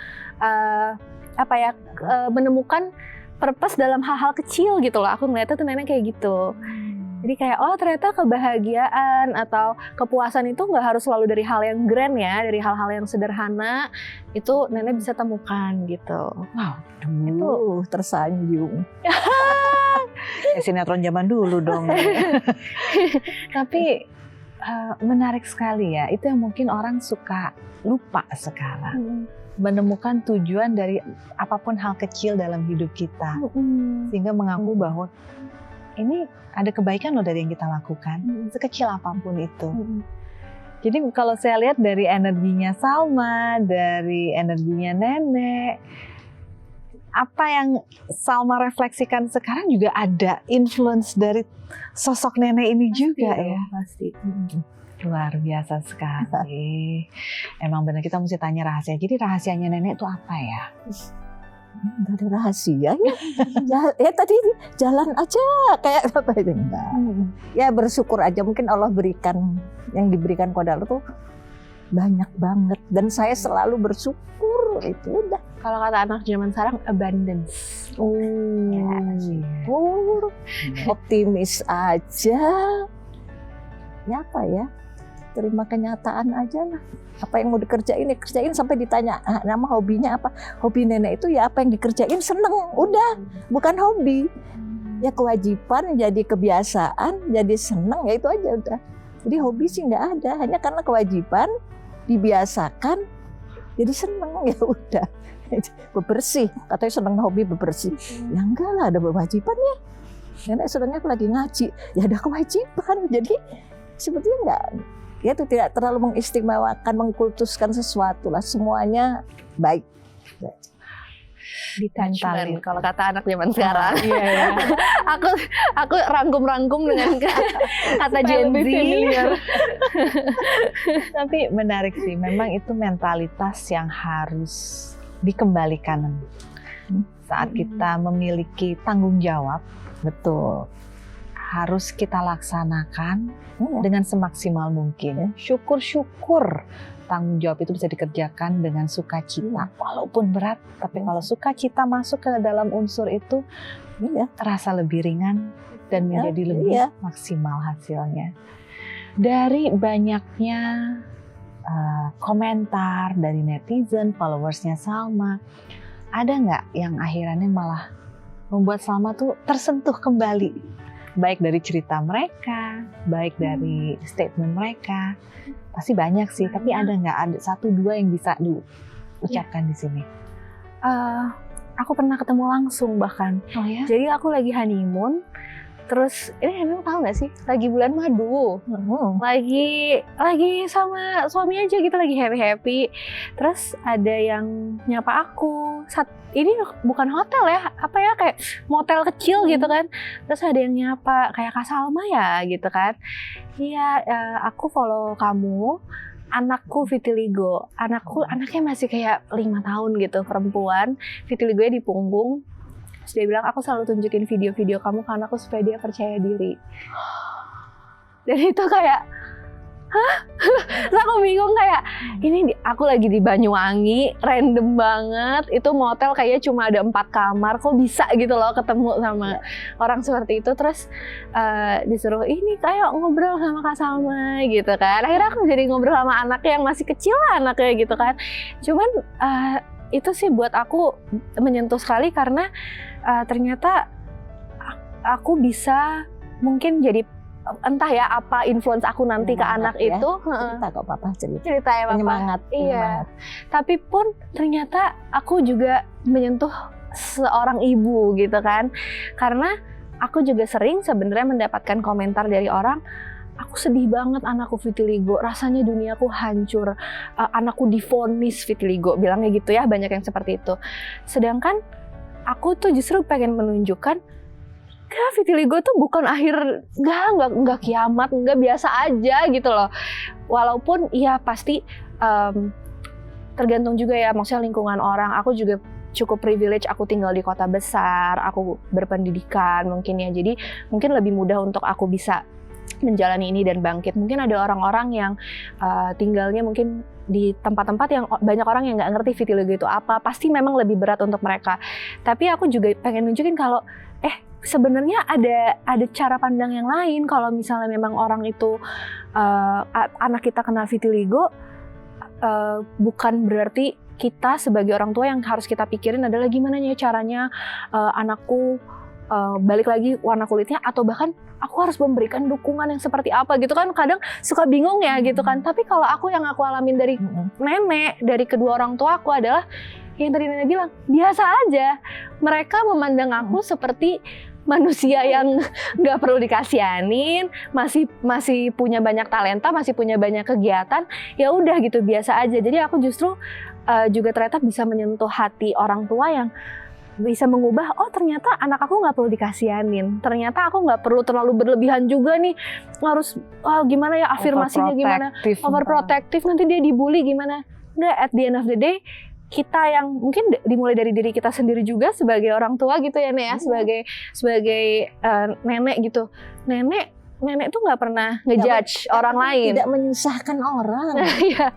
menemukan purpose dalam hal-hal kecil gitu loh. Aku ngeliatnya tuh nenek kayak gitu. Jadi kayak ternyata kebahagiaan atau kepuasan itu nggak harus selalu dari hal yang grand ya, dari hal-hal yang sederhana itu nenek bisa temukan gitu. Wow, itu tersanjung. Sinetron zaman dulu dong. Tapi menarik sekali ya, itu yang mungkin orang suka lupa sekarang. Menemukan tujuan dari apapun hal kecil dalam hidup kita. Sehingga mengaku bahwa ini ada kebaikan loh dari yang kita lakukan, sekecil apapun itu. Jadi kalau saya lihat dari energinya Salma, dari energinya nenek, apa yang Salma refleksikan sekarang juga ada influence dari sosok nenek ini pasti juga ya. Pasti. Luar biasa sekali. Emang benar kita mesti tanya rahasia. Jadi rahasianya nenek itu apa ya? Nggak ada rahasia ya tadi jalan aja kayak apa itu enggak. Ya bersyukur aja, mungkin Allah berikan yang diberikan kepada Allah tuh banyak banget dan saya selalu bersyukur, itu udah. Kalau kata anak zaman sekarang abundance. Optimis aja. Ya apa ya? Terima kenyataan aja lah. Apa yang mau dikerjain ya kerjain, sampai ditanya nama hobinya apa. Hobi nenek itu ya apa yang dikerjain seneng, udah, bukan hobi. Ya kewajiban jadi kebiasaan, jadi seneng, ya itu aja udah. Jadi hobi sih nggak ada, hanya karena kewajiban dibiasakan jadi seneng, ya udah. Bebersih, katanya seneng hobi bebersih. Ya enggak lah, ada kewajibannya. Nenek senengnya lagi ngaji, ya ada kewajiban. Jadi sebetulnya enggak, ya itu tidak terlalu mengistimewakan, mengkultuskan sesuatu lah, semuanya baik. Detachment kalau kata anak zaman sekarang. Iya. Aku rangkum-rangkum dengan kata Gen Z. Tapi menarik sih, memang itu mentalitas yang harus dikembalikan saat kita memiliki tanggung jawab. Betul. Harus kita laksanakan dengan semaksimal mungkin. Syukur-syukur tanggung jawab itu bisa dikerjakan dengan sukacita, walaupun berat. Tapi kalau sukacita masuk ke dalam unsur itu, terasa lebih ringan dan menjadi lebih maksimal hasilnya. Dari banyaknya komentar dari netizen, followersnya Salma, ada nggak yang akhirnya malah membuat Salma tuh tersentuh kembali? Baik dari cerita mereka, baik dari statement mereka. Pasti banyak sih, tapi ada nggak ada 1-2 yang bisa diucapkan di sini? Aku pernah ketemu langsung bahkan. Oh ya? Jadi aku lagi honeymoon. Terus ini emang tahu nggak sih? Lagi bulan madu. Lagi sama suami aja gitu, lagi happy. Terus ada yang nyapa aku. Ini bukan hotel ya, apa ya, kayak motel kecil gitu kan. Terus ada yang nyapa, kayak Kak Salma ya gitu kan. Iya, aku follow kamu. Anakku vitiligo. Anaknya masih kayak 5 tahun gitu, perempuan. Vitiligonya di punggung. Terus dia bilang, aku selalu tunjukin video-video kamu ke anakku supaya dia percaya diri. Dan itu kayak, hah? Terus aku bingung kayak, ini aku lagi di Banyuwangi, random banget. Itu motel kayaknya cuma ada 4 kamar, kok bisa gitu loh ketemu sama orang seperti itu. Terus disuruh, ini kayak ngobrol sama Kak Salma gitu kan. Akhirnya aku jadi ngobrol sama anaknya yang masih kecil lah anaknya gitu kan. Cuman itu sih buat aku menyentuh sekali karena ternyata aku bisa mungkin jadi entah ya apa influence aku nanti ke anak ya. itu. Cerita kok Papa cerita Ya Papa. penyemangat. Iya. Tapi pun ternyata aku juga menyentuh seorang ibu gitu kan. Karena aku juga sering sebenarnya mendapatkan komentar dari orang, aku sedih banget anakku vitiligo, rasanya duniaku hancur, anakku divonis vitiligo, bilangnya gitu ya, banyak yang seperti itu. Sedangkan aku tuh justru pengen menunjukkan, vitiligo tuh bukan akhir, nggak kiamat, nggak, biasa aja gitu loh. Walaupun ya pasti tergantung juga ya, maksudnya lingkungan orang. Aku juga cukup privilege, aku tinggal di kota besar, aku berpendidikan mungkin ya, jadi mungkin lebih mudah untuk aku bisa menjalani ini dan bangkit. Mungkin ada orang-orang yang tinggalnya mungkin di tempat-tempat yang banyak orang yang nggak ngerti vitiligo itu apa, pasti memang lebih berat untuk mereka. Tapi aku juga pengen nunjukin kalau sebenarnya ada cara pandang yang lain. Kalau misalnya memang orang itu anak kita kena vitiligo, bukan berarti kita sebagai orang tua yang harus kita pikirin adalah gimana ya caranya anakku balik lagi warna kulitnya, atau bahkan aku harus memberikan dukungan yang seperti apa gitu kan. Kadang suka bingung ya gitu kan. Tapi kalau yang aku alamin dari nenek, dari kedua orang tua aku adalah yang tadi nenek bilang, biasa aja. Mereka memandang aku seperti manusia yang nggak perlu dikasihanin, masih punya banyak talenta, masih punya banyak kegiatan. Ya udah gitu, biasa aja. Jadi aku justru juga ternyata bisa menyentuh hati orang tua yang bisa mengubah, oh ternyata anak aku nggak perlu dikasihanin, ternyata aku nggak perlu terlalu berlebihan juga nih, harus gimana ya afirmasinya gimana, overprotective, nanti dia dibully gimana. Nggak, at the end of the day kita yang mungkin dimulai dari diri kita sendiri juga sebagai orang tua gitu ya Nek ya, sebagai nenek gitu. Nenek tuh nggak pernah ngejudge orang lain, tidak menyusahkan orang,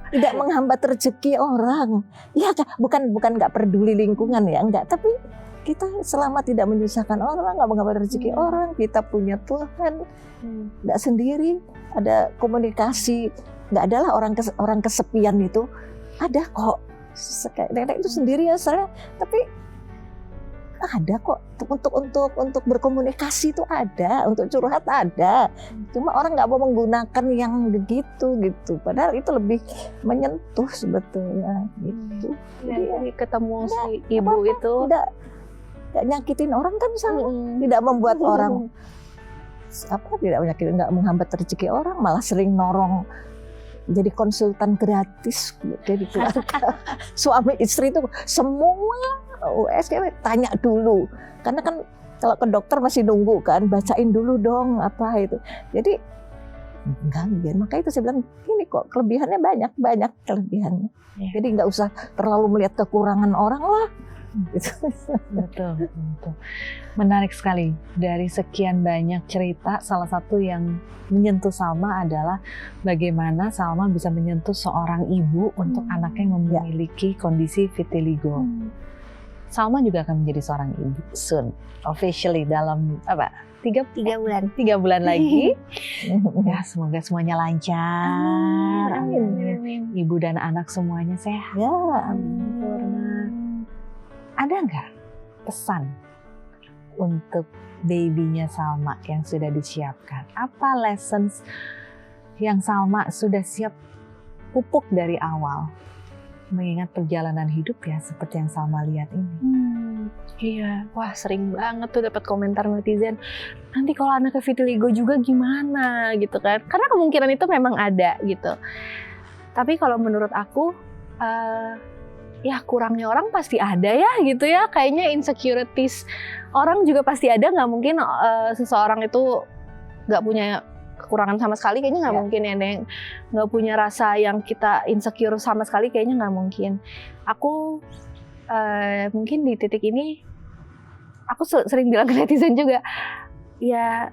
tidak menghambat rezeki orang. Ya bukan nggak peduli lingkungan ya, enggak. Tapi kita selama tidak menyusahkan orang, nggak menghambat rezeki orang, kita punya Tuhan, nggak sendiri. Ada komunikasi, nggak adalah orang kesepian itu, ada kok. Nenek itu sendiri asalnya, tapi ada kok untuk berkomunikasi itu ada, untuk curhat ada. Cuma orang nggak mau menggunakan yang begitu gitu. Padahal itu lebih menyentuh sebetulnya gitu. Jadi ketemu si ibu itu tidak nyakitin orang kan, tidak membuat orang tidak menyakitin, nggak menghambat rezeki orang, malah sering norong. Jadi konsultan gratis jadi keluarga. Suami istri itu semua USG tanya dulu, karena kan kalau ke dokter masih nunggu kan, bacain dulu dong apa itu. Jadi enggak, maka itu saya bilang ini kok kelebihannya banyak kelebihannya. Jadi nggak usah terlalu melihat kekurangan orang lah. Betul. Menarik sekali. Dari sekian banyak cerita, salah satu yang menyentuh Salma adalah bagaimana Salma bisa menyentuh seorang ibu untuk anaknya yang memiliki kondisi vitiligo. Salma juga akan menjadi seorang ibu soon, officially dalam 3 bulan lagi. Ya, semoga semuanya lancar. Amin. Ibu dan anak semuanya sehat. Ya, amin. ada nggak pesan untuk babynya Salma yang sudah disiapkan? Apa lessons yang Salma sudah siap pupuk dari awal? Mengingat perjalanan hidup ya seperti yang Salma lihat ini. Iya, wah sering banget tuh dapat komentar netizen. Nanti kalau anaknya vitiligo juga gimana gitu kan? Karena kemungkinan itu memang ada gitu. Tapi kalau menurut aku, ya kurangnya orang pasti ada ya gitu ya. Kayaknya insecurities orang juga pasti ada. Nggak mungkin seseorang itu nggak punya kekurangan sama sekali, kayaknya nggak mungkin ya, Neng. Nggak punya rasa yang kita insecure sama sekali, kayaknya nggak mungkin. Aku mungkin di titik ini, aku sering bilang ke netizen juga, ya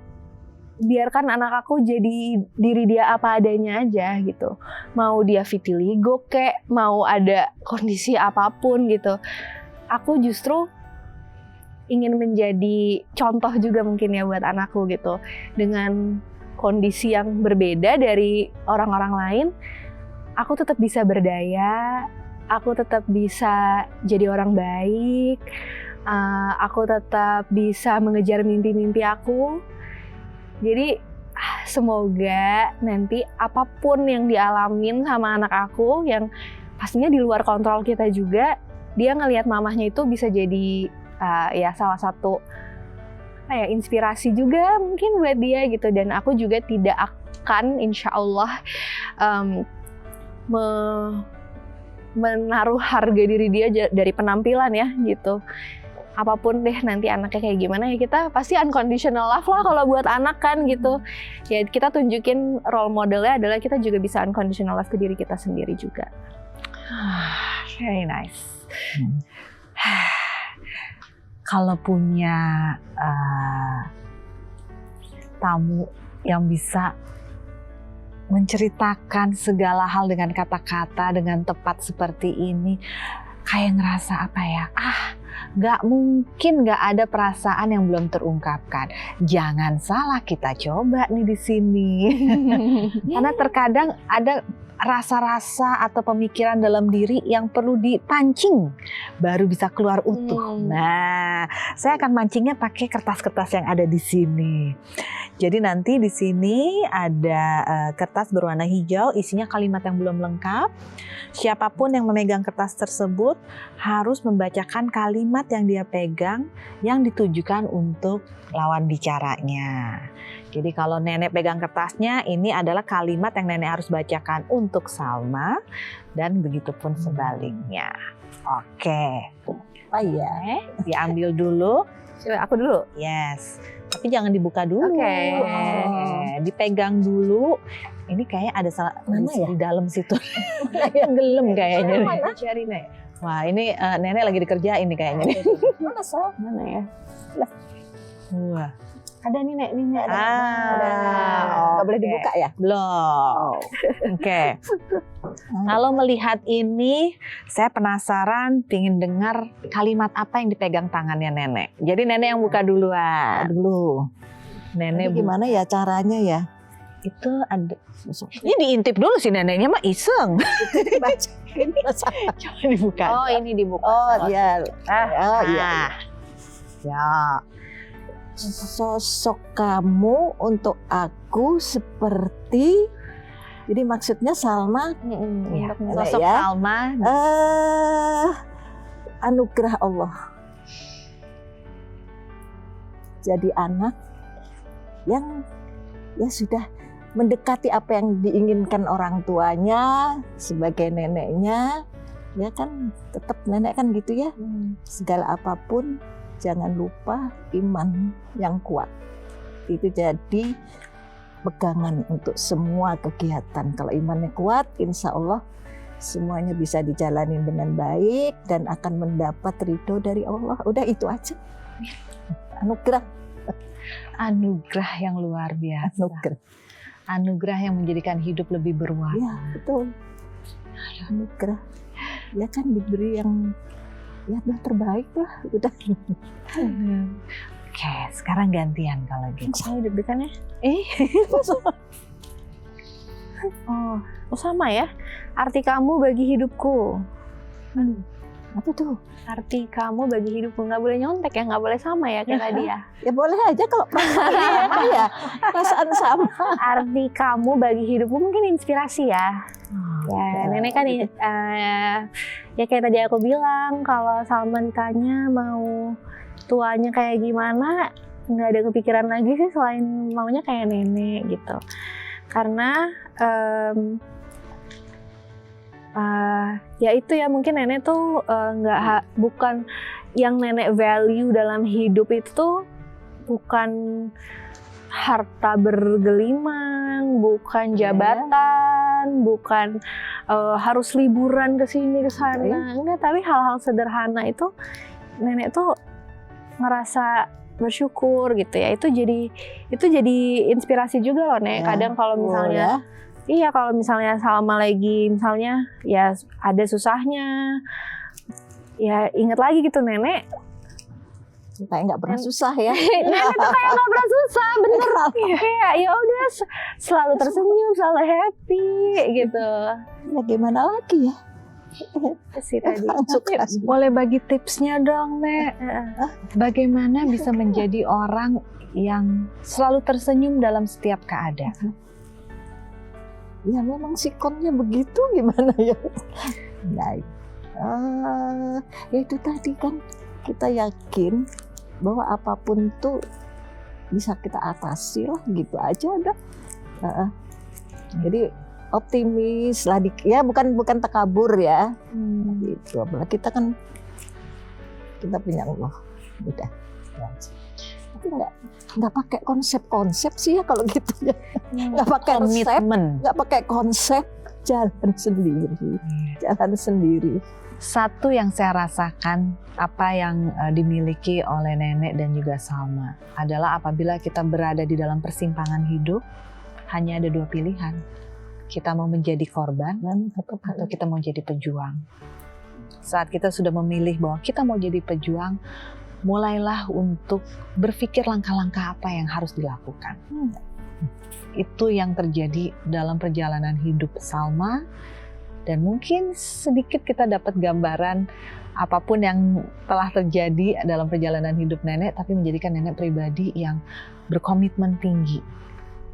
biarkan anak aku jadi diri dia apa adanya aja gitu. Mau dia vitiligo kek, mau ada kondisi apapun gitu. Aku justru ingin menjadi contoh juga mungkin ya buat anakku gitu. Dengan kondisi yang berbeda dari orang-orang lain, aku tetap bisa berdaya, aku tetap bisa jadi orang baik, aku tetap bisa mengejar mimpi-mimpi aku. Jadi semoga nanti apapun yang dialamin sama anak aku, yang pastinya di luar kontrol kita juga, dia ngelihat mamahnya itu bisa jadi ya salah satu inspirasi juga mungkin buat dia gitu. Dan aku juga tidak akan insya Allah menaruh harga diri dia dari penampilan ya gitu. Apapun deh nanti anaknya kayak gimana ya, kita pasti unconditional love lah kalau buat anak kan gitu. Ya kita tunjukin role modelnya adalah kita juga bisa unconditional love ke diri kita sendiri juga. Very nice. Kalau punya tamu yang bisa menceritakan segala hal dengan kata-kata, dengan tepat seperti ini, kayak ngerasa apa ya? Gak mungkin gak ada perasaan yang belum terungkapkan. Jangan salah, kita coba nih di sini. Karena terkadang ada rasa-rasa atau pemikiran dalam diri yang perlu dipancing baru bisa keluar utuh. Nah, saya akan mancingnya pakai kertas-kertas yang ada di sini. Jadi nanti di sini ada kertas berwarna hijau, isinya kalimat yang belum lengkap. Siapapun yang memegang kertas tersebut harus membacakan kalimat yang dia pegang yang ditujukan untuk lawan bicaranya. Jadi kalau nenek pegang kertasnya, ini adalah kalimat yang nenek harus bacakan untuk Salma, dan begitu pun sebaliknya. Oke. Oh iya. Diambil dulu. Coba aku dulu. Yes. Tapi jangan dibuka dulu. Oke. Dipegang dulu. Ini kayak ada salah Mana ya? di dalam situ. Gelem kayaknya. Mana? Cari Nek. Wah, ini nenek lagi dikerjain nih kayaknya. Mana Sal? Mana ya? Wah. Ada nih Nek, ini ada. Nggak boleh dibuka ya? Belum. Oke. Kalau melihat ini, saya penasaran, pingin dengar kalimat apa yang dipegang tangannya nenek. Jadi nenek yang buka duluan. Dulu. Nenek Ini gimana ya caranya ya? itu ada. Ini diintip dulu sih neneknya mah iseng. Coba dibuka. Oh, ini dibuka. Oh iya. Oh iya. Ya. Sosok kamu untuk aku seperti, jadi maksudnya Salma Ya. Untuk Sosok ya. Salma. Anugerah Allah. Jadi anak yang ya sudah mendekati apa yang diinginkan orang tuanya sebagai neneknya, ya kan tetap nenek kan gitu ya. Segala apapun jangan lupa iman yang kuat. Itu jadi pegangan untuk semua kegiatan. Kalau imannya kuat, insya Allah semuanya bisa dijalani dengan baik dan akan mendapat ridho dari Allah. Udah itu aja. Anugerah. Anugerah yang luar biasa. Anugerah yang menjadikan hidup lebih berwarna. Ya, betul. Anugerah. Ya kan diberi yang ya udah terbaik lah. Udah. Oke, sekarang gantian kalau gitu. Saya deg-degan ya. Oh, sama ya. Arti kamu bagi hidupku. Apa tuh? Arti kamu bagi hidupku, nggak boleh nyontek ya, nggak boleh sama ya kayak tadi ya. Ya boleh aja kalau perasaannya sama ya. Perasaan sama. Arti kamu bagi hidupku mungkin inspirasi ya. Ya, nenek kan ya kayak tadi aku bilang, kalau Salma ditanya mau tuanya kayak gimana, nggak ada kepikiran lagi sih selain maunya kayak nenek gitu. Karena ya itu ya, mungkin nenek tuh bukan yang nenek value dalam hidup itu tuh bukan harta bergelimang, bukan jabatan, bukan harus liburan ke sini ke sana, enggak, tapi hal-hal sederhana itu nenek tuh ngerasa bersyukur gitu ya. Itu jadi inspirasi juga loh, Nek. Kadang kalau misalnya iya, kalau misalnya Salma lagi misalnya ya ada susahnya, ya inget lagi gitu nenek. Kayak nggak pernah susah ya. Nenek tuh kayak nggak pernah susah, bener. Kayak ya udah selalu tersenyum, selalu happy gitu. Ya gimana lagi ya? Sih tadi. Boleh bagi tipsnya dong, Nek. Bagaimana bisa menjadi orang yang selalu tersenyum dalam setiap keadaan? Ya memang sikonnya begitu, gimana ya? Nah, ya itu tadi kan kita yakin bahwa apapun tuh bisa kita atasi lah, gitu aja dah. Jadi optimis lah, ya bukan takabur ya. Gitu. Apalagi kita kan punya Allah, udah. Ya. Tapi nggak pakai konsep sih ya kalau gitu ya. Nggak pakai komitmen, nggak pakai konsep, jalan sendiri. Satu yang saya rasakan, apa yang dimiliki oleh nenek dan juga Salma adalah apabila kita berada di dalam persimpangan hidup, hanya ada dua pilihan. Kita mau menjadi korban atau kita mau jadi pejuang. Saat kita sudah memilih bahwa kita mau jadi pejuang, mulailah untuk berpikir langkah-langkah apa yang harus dilakukan. Itu yang terjadi dalam perjalanan hidup Salma, dan mungkin sedikit kita dapat gambaran apapun yang telah terjadi dalam perjalanan hidup nenek, tapi menjadikan nenek pribadi yang berkomitmen tinggi.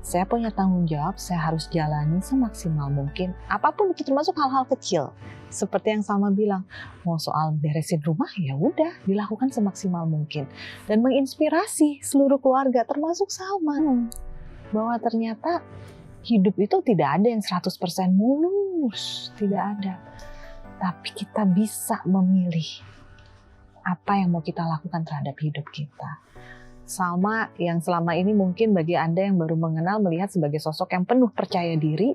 Saya punya tanggung jawab, saya harus jalani semaksimal mungkin. Apapun itu, termasuk hal-hal kecil. Seperti yang Salma bilang, mau soal beresin rumah, ya udah dilakukan semaksimal mungkin. Dan menginspirasi seluruh keluarga, termasuk Salma. Bahwa ternyata hidup itu tidak ada yang 100% mulus, tidak ada. Tapi kita bisa memilih apa yang mau kita lakukan terhadap hidup kita. Salma yang selama ini mungkin bagi Anda yang baru mengenal melihat sebagai sosok yang penuh percaya diri,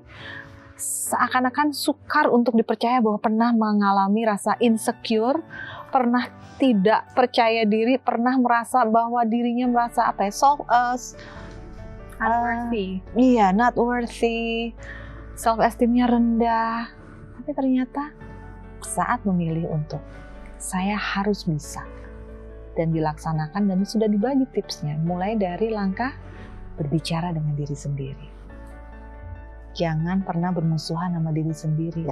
seakan-akan sukar untuk dipercaya bahwa pernah mengalami rasa insecure, pernah tidak percaya diri, pernah merasa bahwa dirinya merasa Unworthy. Iya, not worthy, self-esteemnya rendah. Tapi ternyata saat memilih untuk saya harus bisa dan dilaksanakan, dan sudah dibagi tipsnya, mulai dari langkah berbicara dengan diri sendiri. Jangan pernah bermusuhan sama diri sendiri,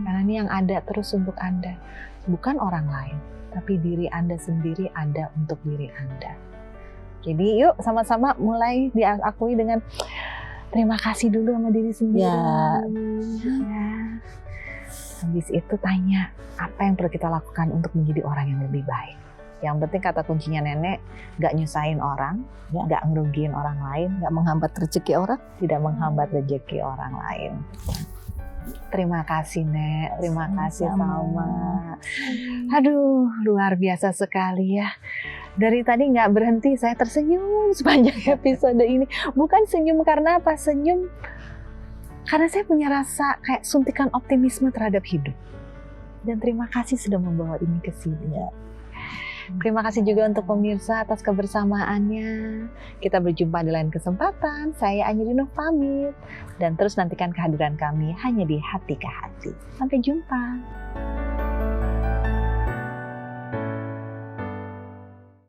karena ini yang ada terus untuk Anda, bukan orang lain, tapi diri Anda sendiri ada untuk diri Anda. Jadi yuk sama-sama mulai diakui dengan terima kasih dulu sama diri sendiri. Ya. Habis itu tanya, apa yang perlu kita lakukan untuk menjadi orang yang lebih baik. Yang penting kata kuncinya nenek, gak nyusahin orang, gak ngerugiin orang lain, gak menghambat rezeki orang, tidak menghambat rezeki orang lain. Terima kasih Nek, terima kasih Salma. Aduh, luar biasa sekali ya. Dari tadi gak berhenti saya tersenyum sepanjang episode ini. Bukan senyum karena apa, senyum karena saya punya rasa kayak suntikan optimisme terhadap hidup. Dan terima kasih sudah membawa ini ke sini. Terima kasih juga untuk pemirsa atas kebersamaannya. Kita berjumpa di lain kesempatan. Saya Anyirino pamit. Dan terus nantikan kehadiran kami hanya di Hati ke Hati. Sampai jumpa.